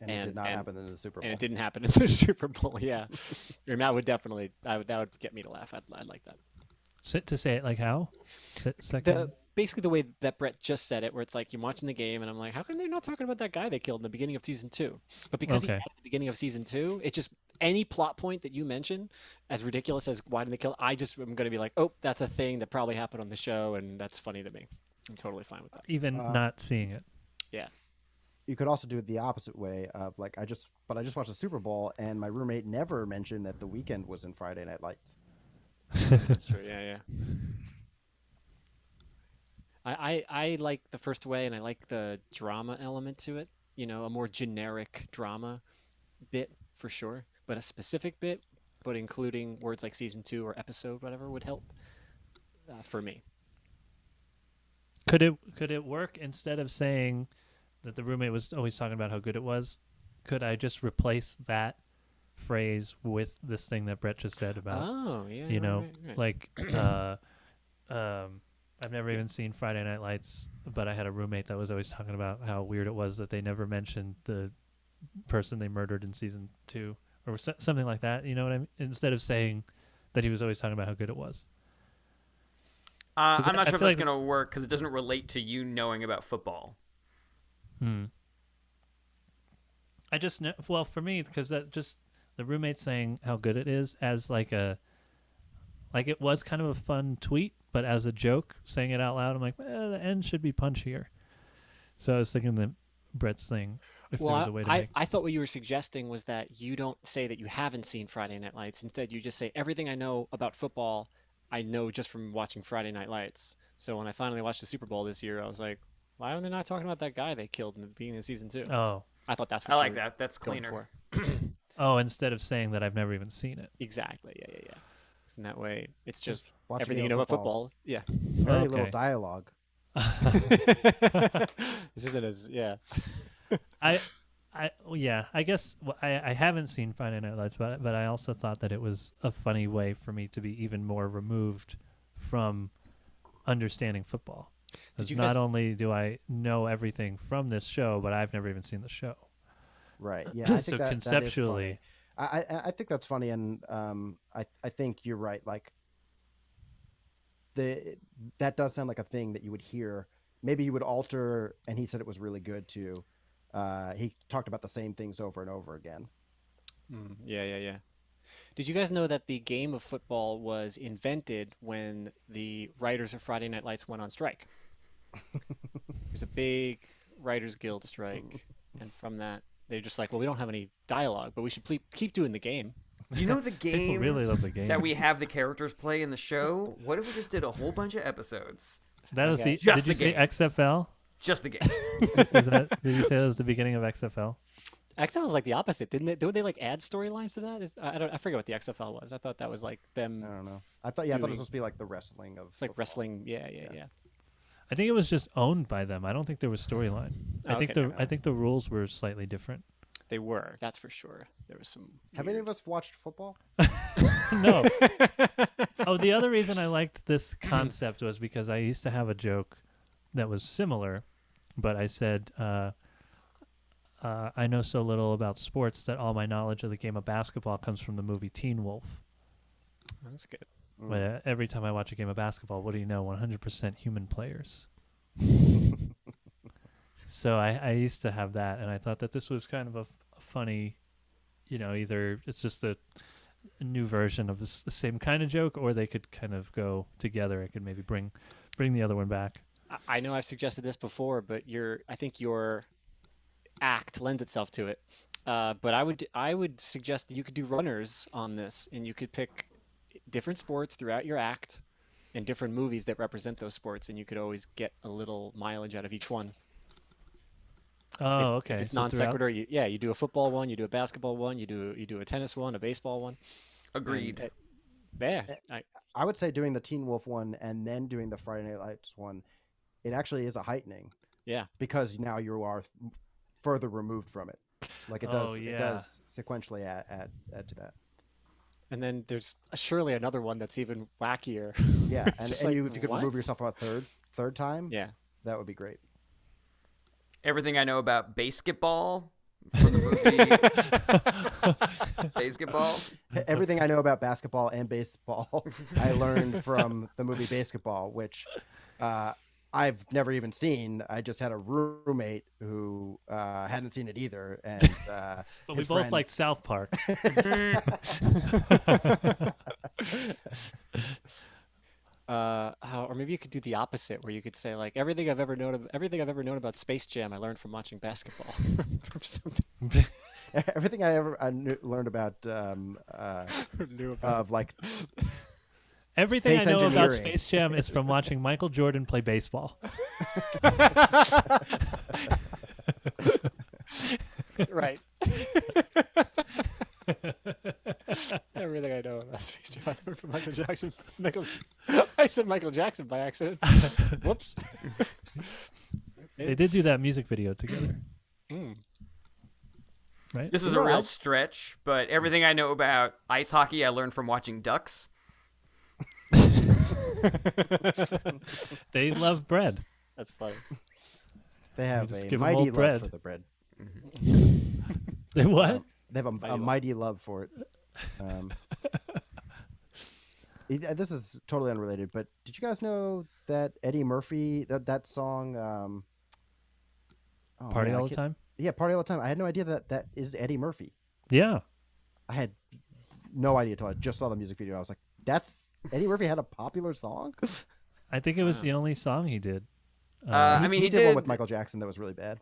And it did not happen in the Super Bowl. and it didn't happen in the Super Bowl. Yeah, and that would definitely that would get me to laugh. I'd like that. To say it like how? Second. Basically the way that Brett just said it, where it's like you're watching the game, and I'm like, how come they're not talking about that guy they killed in the beginning of season 2? But because Okay. at the beginning of season 2, it just any plot point that you mention, as ridiculous as why did they kill, I just am going to be like, oh, that's a thing that probably happened on the show, and that's funny to me. I'm totally fine with that. Even not seeing it. Yeah. You could also do it the opposite way of like, I just watched the Super Bowl, and my roommate never mentioned that The Weeknd was in Friday Night Lights. That's true. Yeah. I like the first way, and I like the drama element to it. You know, a more generic drama bit for sure, but a specific bit, but including words like season 2 or episode, whatever, would help for me. Could it work instead of saying that the roommate was always talking about how good it was? Could I just replace that phrase with this thing that Brett just said about Oh, yeah. you know, right. like I've never even seen Friday Night Lights, but I had a roommate that was always talking about how weird it was that they never mentioned the person they murdered in season 2 or something like that. You know what I mean? Instead of saying that he was always talking about how good it was. I'm not I sure if feel that's like- going to work because it doesn't relate to you knowing about football. I just know, well, for me, because that just the roommate saying how good it is as like it was kind of a fun tweet, but as a joke, saying it out loud, I'm like, the end should be punchier. So I was thinking that Brett's thing, if there was a way to make. I thought what you were suggesting was that you don't say that you haven't seen Friday Night Lights. Instead, you just say everything I know about football, I know just from watching Friday Night Lights. So when I finally watched the Super Bowl this year, I was like, why are they not talking about that guy they killed in the beginning of season 2? Oh, I thought that's what I you like were that. That's going cleaner. for. instead of saying that I've never even seen it. Exactly. Yeah. So in that way, it's just watching everything you Game know of about football. Yeah. Very little Okay. dialogue. This isn't as I guess I haven't seen Friday Night Lights, but I also thought that it was a funny way for me to be even more removed from understanding football. Did 'Cause you not guys- only do I know everything from this show, but I've never even seen the show. Right. Yeah. I think So that is conceptually- funny. I think that's funny, and I think you're right. Like that does sound like a thing that you would hear. Maybe you would alter, and he said it was really good too. He talked about the same things over and over again. Yeah. Did you guys know that the game of football was invented when the writers of Friday Night Lights went on strike? It was a big Writers Guild strike, and from that, they're just like, well, we don't have any dialogue, but we should keep doing the game. You know the games really love the game. that we have the characters play in the show? What if we just did a whole bunch of episodes? That was Okay. the. Just Did you the say games. XFL? Just the games. Did you say that was the beginning of XFL? XFL is like the opposite, didn't they? Did they like add storylines to that? I forget what the XFL was. I thought that was like them. I don't know. I thought it was Doing- supposed to be like the wrestling of. It's like football. wrestling. Yeah. I think it was just owned by them. I don't think there was storyline. I think Okay, I think the rules were slightly different. they were. That's for sure. There was some. Have any of us watched football? No. Oh, the other reason I liked this concept was because I used to have a joke that was similar, but I said, I know so little about sports that all my knowledge of the game of basketball comes from the movie Teen Wolf. That's good. But every time I watch a game of basketball, what do you know? 100% human players. So I used to have that, and I thought that this was kind of a funny, either it's just a new version of the same kind of joke, or they could kind of go together. I could maybe bring the other one back. I know I've suggested this before, but I think your act lends itself to it. But I would suggest that you could do runners on this, and you could pick different sports throughout your act and different movies that represent those sports, and you could always get a little mileage out of each one. Oh, okay. If it's So non throughout- sequitur, you do a football one, you do a basketball one, you do a tennis one, a baseball one. Agreed. And, yeah, I would say doing the Teen Wolf one and then doing the Friday Night Lights one, it actually is a heightening yeah. because now you are further removed from it. Like it does, Oh, yeah. it does sequentially add to that. And then there's surely another one that's even wackier. Yeah, and, Just and like, if you could what? remove yourself a third time, Yeah. that would be great. Everything I know about basketball from the movie Basketball. Everything I know about basketball and baseball, I learned from the movie Basketball, which I've never even seen. I just had a roommate who hadn't seen it either, and But we his both friend- liked South Park. Or maybe you could do the opposite, where you could say like everything I've ever known about Space Jam, I learned from watching basketball. Or something. everything learned about Knew about. of like Everything Space I know about engineering. Space Jam is from watching Michael Jordan play baseball. Right. Everything I know about Space Jam, I learned from Michael Jackson. I said Michael Jackson by accident. Whoops. They did do that music video together, Mm. right? This is a real stretch, but everything I know about ice hockey I learned from watching Ducks. They love bread. That's funny. they have just a give 'em mighty all love bread. for the bread. They what? They have a Mighty love. mighty love for it. This is totally unrelated, but did you guys know that Eddie Murphy that song? Oh, Party man, I all the can't- time? Yeah, party all the time. I had no idea that is Eddie Murphy. Yeah. I had no idea until I just saw the music video. I was like, "That's Eddie Murphy had a popular song." I think it was the only song he did. I mean, he he did one did with Michael Jackson that was really bad.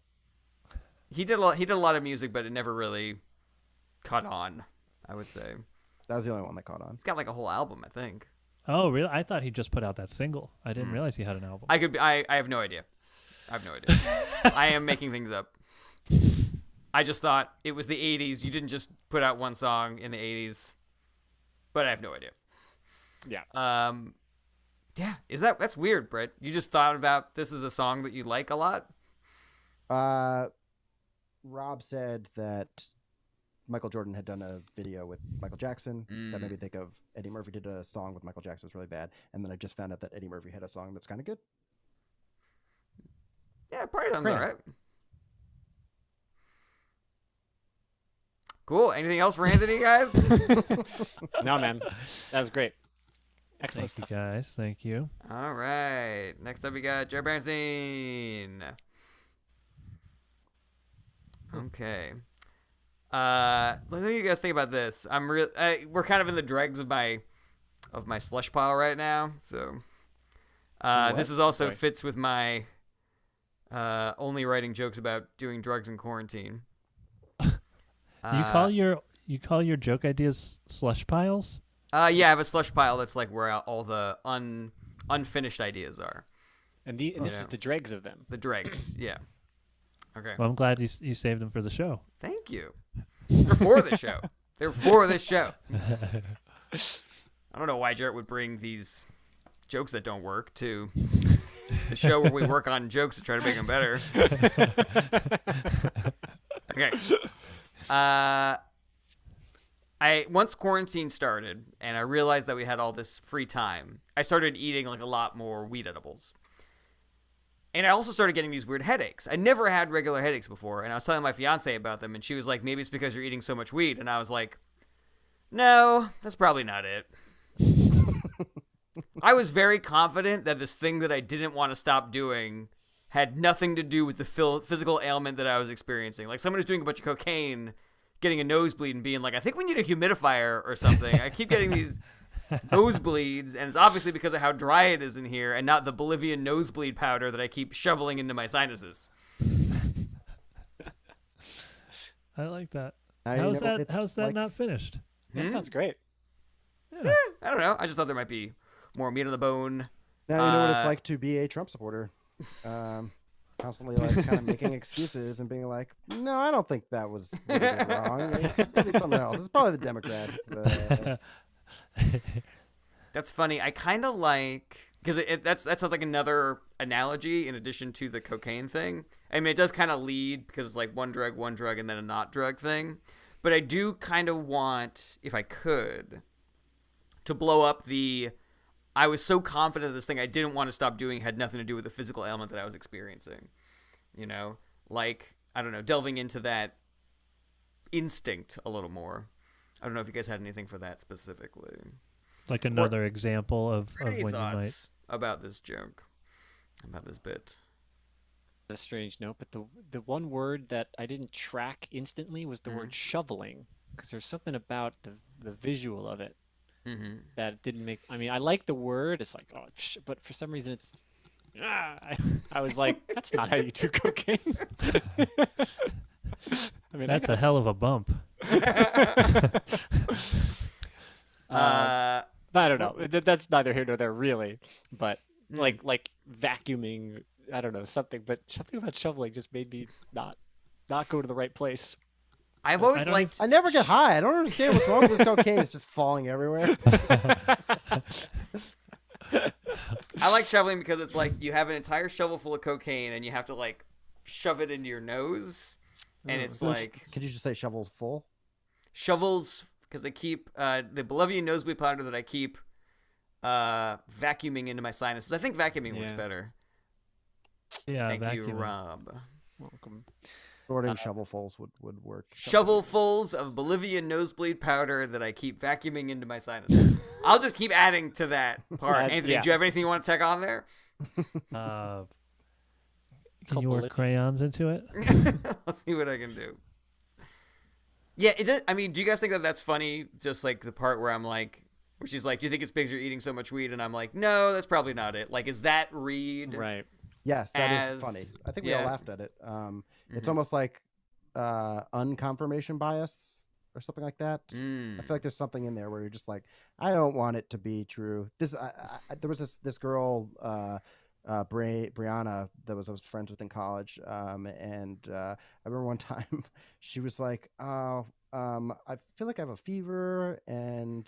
He did a lot of music, but it never really caught on, I would say. That was the only one that caught on. He's got like a whole album, I think. Oh, really? I thought he just put out that single. I didn't realize he had an album. I have no idea. I have no idea. I am making things up. I just thought it was the 80s. You didn't just put out one song in the 80s. But I have no idea. Yeah. Yeah, that's weird, Brett. You just thought about this as a song that you like a lot? Rob said that Michael Jordan had done a video with Michael Jackson. That made me think of Eddie Murphy did a song with Michael Jackson. It was really bad. And then I just found out that Eddie Murphy had a song that's kind of good. Yeah, probably sounds Great. alright. Cool. Anything else for Anthony, guys? No, man. That was great. Excellent Thank you, stuff. guys. Thank you. All right. Next up, we got Jarret Berenstein. Okay. Let me you guys think about this. We're kind of in the dregs of my slush pile right now, so this is also Boy. fits with my only writing jokes about doing drugs in quarantine. You call your joke ideas slush piles? Yeah, I have a slush pile that's like where all the unfinished ideas are. And this Yeah. is the dregs of them. The dregs, yeah. Okay. Well, I'm glad you saved them for the show. Thank you. They're for the show. They're for this show. I don't know why Jarret would bring these jokes that don't work to the show where we work on jokes to try to make them better. Okay. Once quarantine started and I realized that we had all this free time, I started eating like a lot more weed edibles. And I also started getting these weird headaches. I never had regular headaches before, and I was telling my fiance about them, and she was like, maybe it's because you're eating so much weed. And I was like, no, that's probably not it. I was very confident that this thing that I didn't want to stop doing had nothing to do with the physical ailment that I was experiencing. Like someone who's doing a bunch of cocaine, getting a nosebleed and being like, I think we need a humidifier or something. I keep getting these nosebleeds, and it's obviously because of how dry it is in here and not the Bolivian nosebleed powder that I keep shoveling into my sinuses. I like that. How's How's that not finished? That sounds great. Yeah. I don't know. I just thought there might be more meat on the bone. Now you know what it's like to be a Trump supporter. Constantly like kind of making excuses and being like, no, I don't think that was what they did wrong. It's maybe something else. It's probably the Democrats. That's funny. I kind of like, because that's like another analogy in addition to the cocaine thing. I mean, it does kind of lead because it's like one drug, and then a not drug thing. But I do kind of want, if I could, to blow up I was so confident this thing I didn't want to stop doing had nothing to do with the physical ailment that I was experiencing. You know? Like, I don't know, delving into that instinct a little more. I don't know if you guys had anything for that specifically. Like another example of Any when you might. thoughts about this joke, about this bit? A strange note, but the one word that I didn't track instantly was the word shoveling, because there's something about the visual of it that didn't make. I mean, I like the word. It's like, oh, but for some reason it's. I was like, that's not how you do cocaine. I mean, That's a hell of a bump. I don't know. That's neither here nor there, really. But like vacuuming, I don't know, something. But something about shoveling just made me not go to the right place. I've always don't liked. I never get high. I don't understand what's wrong with this cocaine. It's just falling everywhere. I like shoveling because it's like you have an entire shovel full of cocaine and you have to like shove it into your nose, and it's like. Could you just say shovels full? Shovels, because I keep the Bolivian nosebleed powder that I keep vacuuming into my sinuses. I think vacuuming works better. Yeah, Thank you, vacuuming. Rob. Welcome. Sorting shovelfuls would work. Shovelfuls of Bolivian nosebleed powder that I keep vacuuming into my sinuses. I'll just keep adding to that part. Anthony, do you have anything you want to tack on there? Can you work crayons into it? I'll see what I can do. Yeah, it does. I mean, do you guys think that that's funny? Just like the part where I'm like, where she's like, "Do you think it's because you're eating so much weed?" And I'm like, "No, that's probably not it." Like, is that read? Right. Yes, that is funny. I think we all yeah. laughed at it. It's almost like unconfirmation bias or something like that. I feel like there's something in there where you're just like, I don't want it to be true. There was this girl, Brajina, that I was friends with in college, and I remember one time she was like, "Oh, I feel like I have a fever and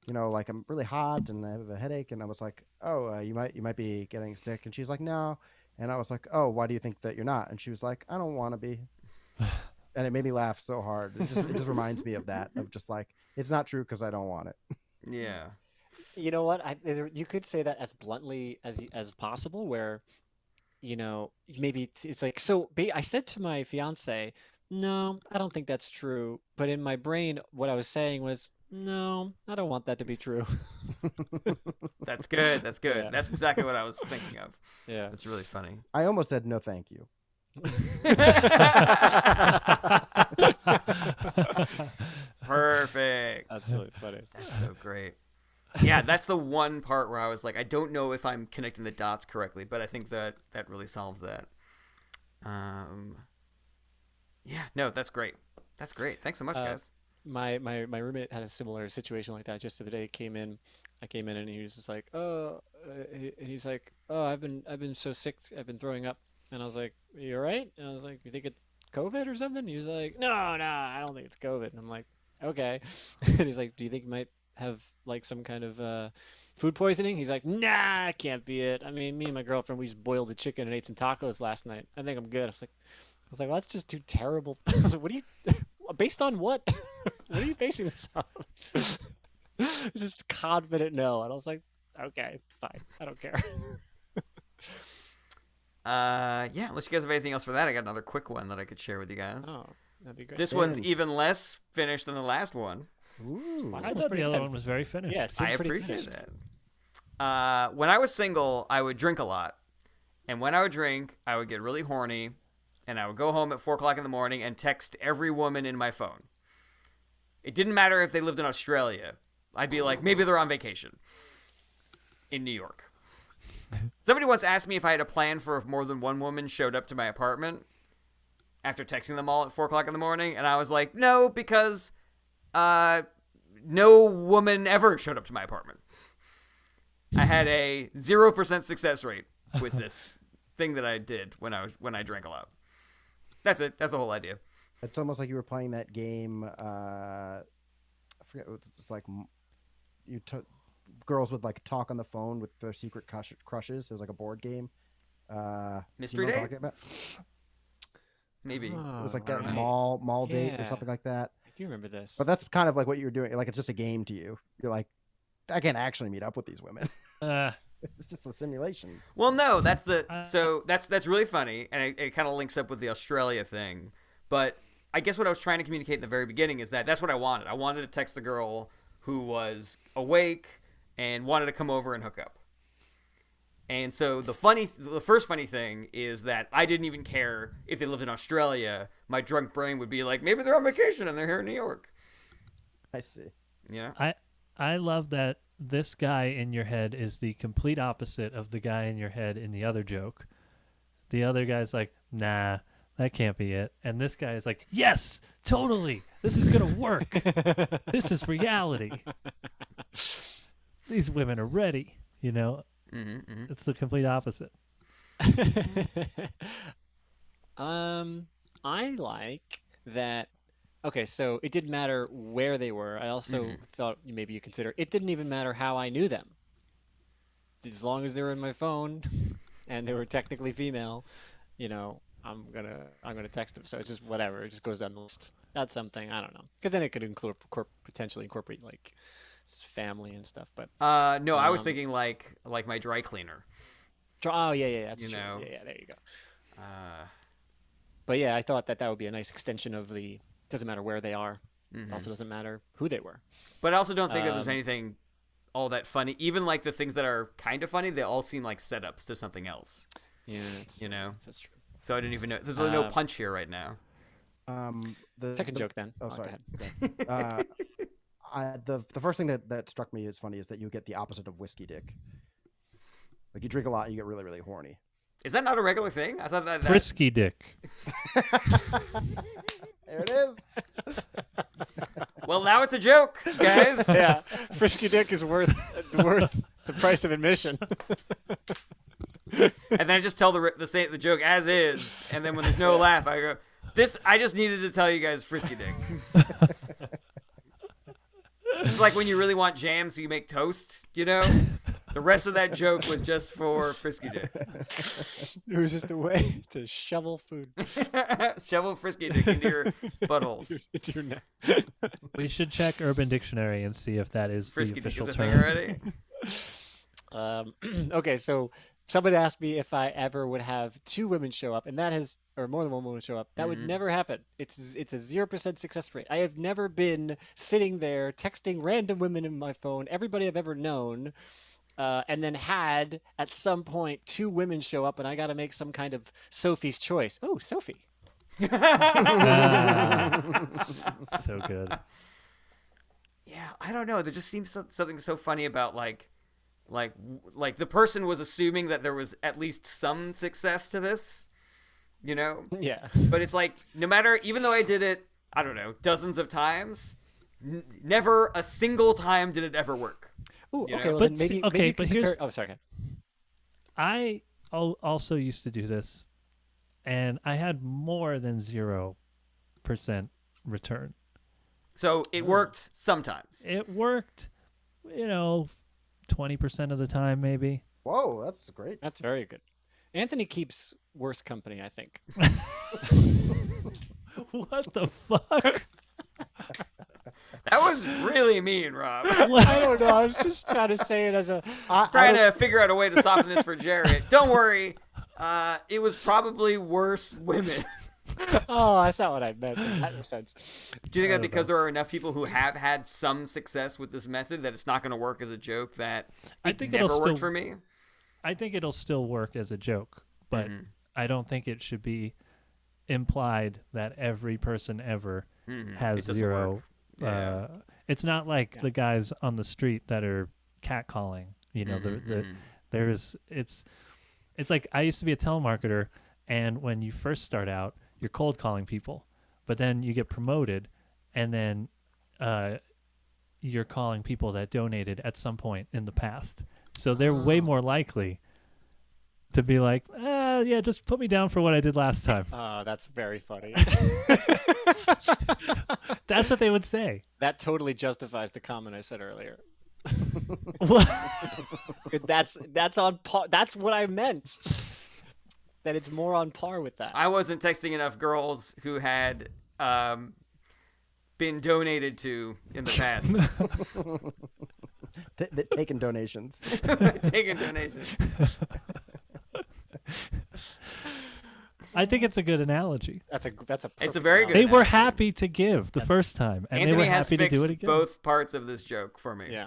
like I'm really hot and I have a headache." And I was like, "Oh, you might be getting sick." And she's like, "No." And I was like, "Oh, why do you think that you're not?" And she was like, "I don't want to be." And it made me laugh so hard. It just reminds me of that, of just like, it's not true because I don't want it. Yeah. You know what? You could say that as bluntly as possible, where, maybe it's like, so I said to my fiance, no, I don't think that's true. But in my brain, what I was saying was, no, I don't want that to be true. That's good. That's good. Yeah. That's exactly what I was thinking of. Yeah. That's really funny. I almost said no thank you. Perfect. That's really funny. That's so great. Yeah, that's the one part where I was like, I don't know if I'm connecting the dots correctly, but I think that really solves that. Yeah, no, that's great. That's great. Thanks so much, guys. My roommate had a similar situation like that just the other day. I came in and he was just like, and he's like, "Oh, I've been so sick, I've been throwing up." And I was like, "You all right?" And I was like, "You think it's COVID or something?" And he was like, No, I don't think it's COVID." And I'm like, "Okay." And he's like, "Do you think you might have like some kind of food poisoning? He's like, nah, it can't be it. I mean, me and my girlfriend, we just boiled a chicken and ate some tacos last night. I think I'm good. I was like, well, that's just too terrible. What do you, based on what? What are you basing this on? Just confident no. And I was like, okay, fine. I don't care. Yeah, unless you guys have anything else for that, I got another quick one that I could share with you guys. Oh, that'd be great. This one's even less finished than the last one. Ooh, I thought the other one was very finished. Yeah, it seemed I pretty appreciate finished. that. When I was single, I would drink a lot. And when I would drink, I would get really horny. And I would go home at 4 o'clock in the morning and text every woman in my phone. It didn't matter if they lived in Australia. I'd be like, maybe they're on vacation in New York. Somebody once asked me if I had a plan for if more than one woman showed up to my apartment after texting them all at 4 o'clock in the morning. And I was like, no, because no woman ever showed up to my apartment. I had a 0% success rate with this thing that I did when I drank a lot. That's it. That's the whole idea. It's almost like you were playing that game. I forget. It's like you took girls would like talk on the phone with their secret crushes. It was like a board game. Mystery you know what I'm Date? talking about? Maybe. It was like Oh, that right. mall date or Yeah. something like that. I do remember this. But that's kind of like what you're doing. Like it's just a game to you. You're like, I can't actually meet up with these women. It's just a simulation. Well, no, that's that's really funny, and it kind of links up with the Australia thing. But I guess what I was trying to communicate in the very beginning is that's what I wanted. I wanted to text the girl who was awake and wanted to come over and hook up. And so the first funny thing is that I didn't even care if they lived in Australia. My drunk brain would be like, maybe they're on vacation and they're here in New York. I see. You know? I love that this guy in your head is the complete opposite of the guy in your head in the other joke. The other guy's like, nah, that can't be it. And this guy is like, yes, totally. This is going to work. This is reality. These women are ready, you know? It's the complete opposite. I like that. Okay, so it didn't matter where they were. I also thought maybe you consider it didn't even matter how I knew them. As long as they were in my phone and they were technically female, you know, I'm gonna text them. So it's just whatever. It just goes down the list. That's something I don't know, because then it could potentially incorporate like family and stuff. But no, I was thinking like my dry cleaner. oh yeah, that's You true. know. Yeah, there you go. But yeah, I thought that would be a nice extension of the. Doesn't matter where they are. It also doesn't matter who they were. But I also don't think that there's anything all that funny. Even like the things that are kind of funny, they all seem like setups to something else. Yeah, You know? that's true. So I didn't even know. There's no punch here right now. Second joke then. Oh, go sorry. ahead. The first thing that struck me as funny is that you get the opposite of whiskey dick. Like you drink a lot and you get really, really horny. Is that not a regular thing? I thought that. Frisky dick. There it is. Well, now it's a joke, guys. Yeah, frisky dick is worth the price of admission. And then I just tell the joke as is, and then when there's no laugh, I go, "This I just needed to tell you guys, frisky dick." It's like when you really want jam, so you make toast. You know, the rest of that joke was just for frisky dick. It was just a way to shovel food Shovel frisky dick into your buttholes. into your neck. We should check Urban Dictionary and see if that is Frisky the dick official is a thing term. already. Okay, so somebody asked me if I ever would have two women show up, and that has, or more than one woman show up. That would never happen. It's a 0% success rate. I have never been sitting there texting random women in my phone, everybody I've ever known, and then had at some point two women show up, and I got to make some kind of Sophie's choice. Oh, Sophie. So good. Yeah, I don't know. There just seems something so funny about like the person was assuming that there was at least some success to this, you know? Yeah. But it's like, no matter, even though I did it, I don't know, dozens of times, never a single time did it ever work. Ooh, You okay, know? well But then maybe, see- maybe okay, you can but here's- compare... Oh, sorry. go ahead. I also used to do this, and I had more than 0% return. So it worked sometimes. It worked, you know, 20% of the time, maybe. Whoa, that's great. That's very good. Anthony keeps worse company, I think. What the fuck? That was really mean, Rob. I don't know. I was just trying to say it as a. Trying to figure out a way to soften this for Jarret. Don't worry. It was probably worse women. Oh, that's not what I meant. That makes sense. Do you think that because there are enough people who have had some success with this method that it's not going to work as a joke, that I think never it'll worked still for me? I think it'll still work as a joke, but I don't think it should be implied that every person ever has It doesn't zero. work. Yeah. It's not like the guys on the street that are catcalling. You know, there's it's like I used to be a telemarketer, and when you first start out, you're cold calling people, but then you get promoted, and then you're calling people that donated at some point in the past. So they're way more likely to be like, yeah, just put me down for what I did last time. That's very funny. That's what they would say. That totally justifies the comment I said earlier. What? That's on par. That's what I meant. That it's more on par with that. I wasn't texting enough girls who had been donated to in the past. Taking donations. Taking donations. I think it's a good analogy. That's a It's a very good They were analogy. happy to give the first time, and Anthony they were has happy to fixed do it again. both parts of this joke for me. Yeah.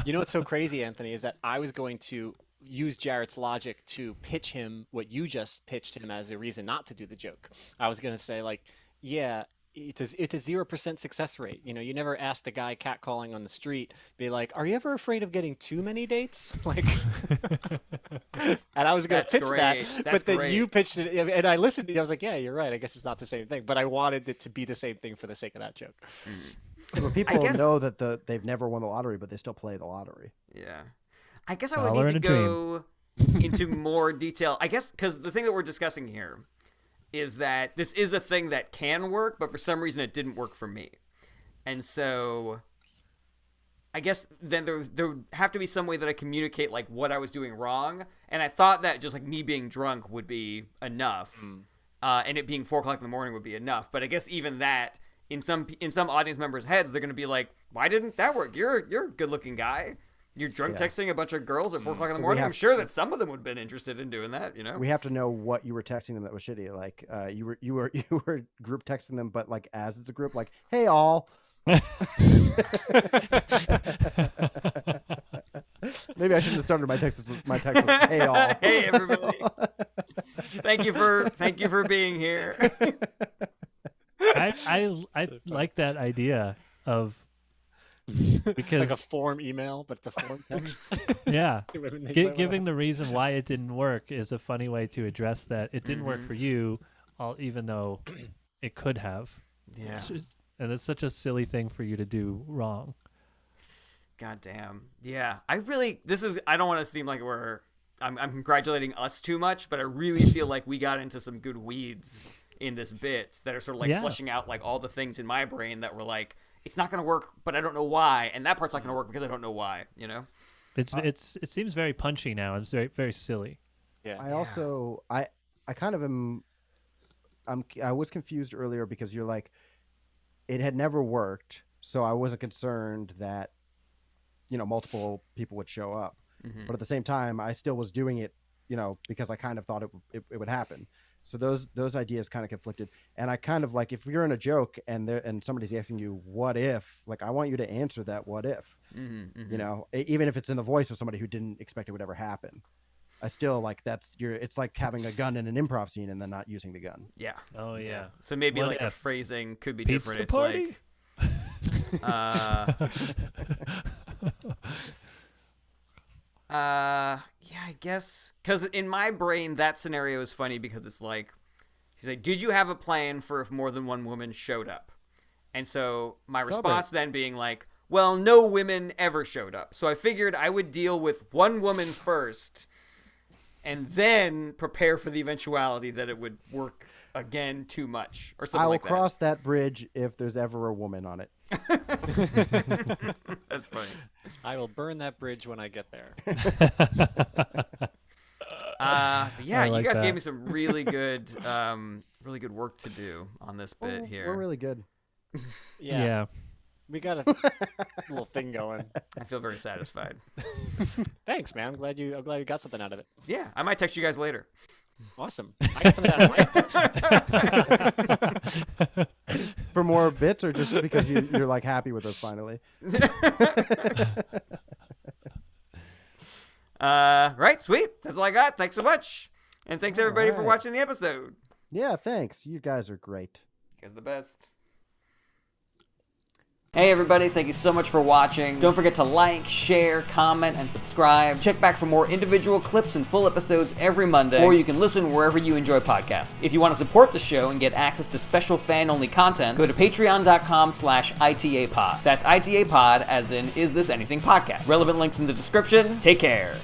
You know what's so crazy, Anthony, is that I was going to use Jarrett's logic to pitch him what you just pitched him as a reason not to do the joke. I was going to say, like, yeah, it's a 0% success rate. You know, you never ask the guy catcalling on the street, be like, are you ever afraid of getting too many dates? Like, and I was going to That's pitch great. that, That's but then great. you pitched it, and I listened to you. I was like, yeah, you're right. I guess it's not the same thing, but I wanted it to be the same thing for the sake of that joke. But people guess- know that they've never won the lottery, but they still play the lottery. Yeah. I guess I would Dollar need to and a go into more detail. I guess because the thing that we're discussing here is that this is a thing that can work, but for some reason it didn't work for me. And so I guess then there would have to be some way that I communicate like what I was doing wrong. And I thought that just like me being drunk would be enough. And it being 4:00 in the morning would be enough. But I guess even that in some audience members' heads, they're going to be like, why didn't that work? You're a good looking guy. You're drunk texting a bunch of girls at 4:00 in the morning. I'm sure that some of them would have been interested in doing that, you know? We have to know what you were texting them that was shitty. Like you were group texting them, but like as it's a group, like, hey all. Maybe I shouldn't have started my text with hey all. Hey everybody. Thank you for being here. I like that idea of because Like a form email, but it's a form text. yeah, It would make my giving life- the reason why it didn't work is a funny way to address that. It didn't work for you, even though it could have. Yeah. And it's such a silly thing for you to do wrong. God damn. Yeah. I don't want to seem like I'm congratulating us too much, but I really feel like we got into some good weeds in this bit that are sort of like fleshing out like all the things in my brain that were like, it's not going to work, but I don't know why. And that part's not going to work because I don't know why, you know? It seems very punchy now. It's very, very silly. Yeah. I also I kind of am I was confused earlier because you're like it had never worked, so I wasn't concerned that multiple people would show up. But at the same time, I still was doing it, because I kind of thought it would happen. So those ideas kind of conflicted, and I kind of like if you're in a joke and somebody's asking you what if, like I want you to answer that what if, even if it's in the voice of somebody who didn't expect it would ever happen. I still like it's like having a gun in an improv scene and then not using the gun. Yeah. Oh yeah. So maybe What like a if? phrasing could be Pizza different. It's party? Yeah, I guess because in my brain that scenario is funny because it's like she's like, did you have a plan for if more than one woman showed up? And so my response then being like, well, no women ever showed up, so I figured I would deal with one woman first and then prepare for the eventuality that it would work again too much or something I will like that. cross that bridge if there's ever a woman on it. That's funny. I will burn that bridge when I get there. But yeah, I like you guys that. gave me some really good work to do on this bit here. We're really good. Yeah. We got a little thing going. I feel very satisfied. Thanks, man. I'm glad you got something out of it. Yeah, I might text you guys later. Awesome. I got something out of it. For more bits, or just because you're like happy with us finally? Right, sweet. That's all I got. Thanks so much, and thanks everybody for right. watching the episode. Yeah, thanks. You guys are great. You guys are the best. Hey everybody, thank you so much for watching. Don't forget to like, share, comment, and subscribe. Check back for more individual clips and full episodes every Monday, or you can listen wherever you enjoy podcasts. If you want to support the show and get access to special fan-only content, go to patreon.com/ITApod. That's ITApod, as in Is This Anything Podcast. Relevant links in the description. Take care.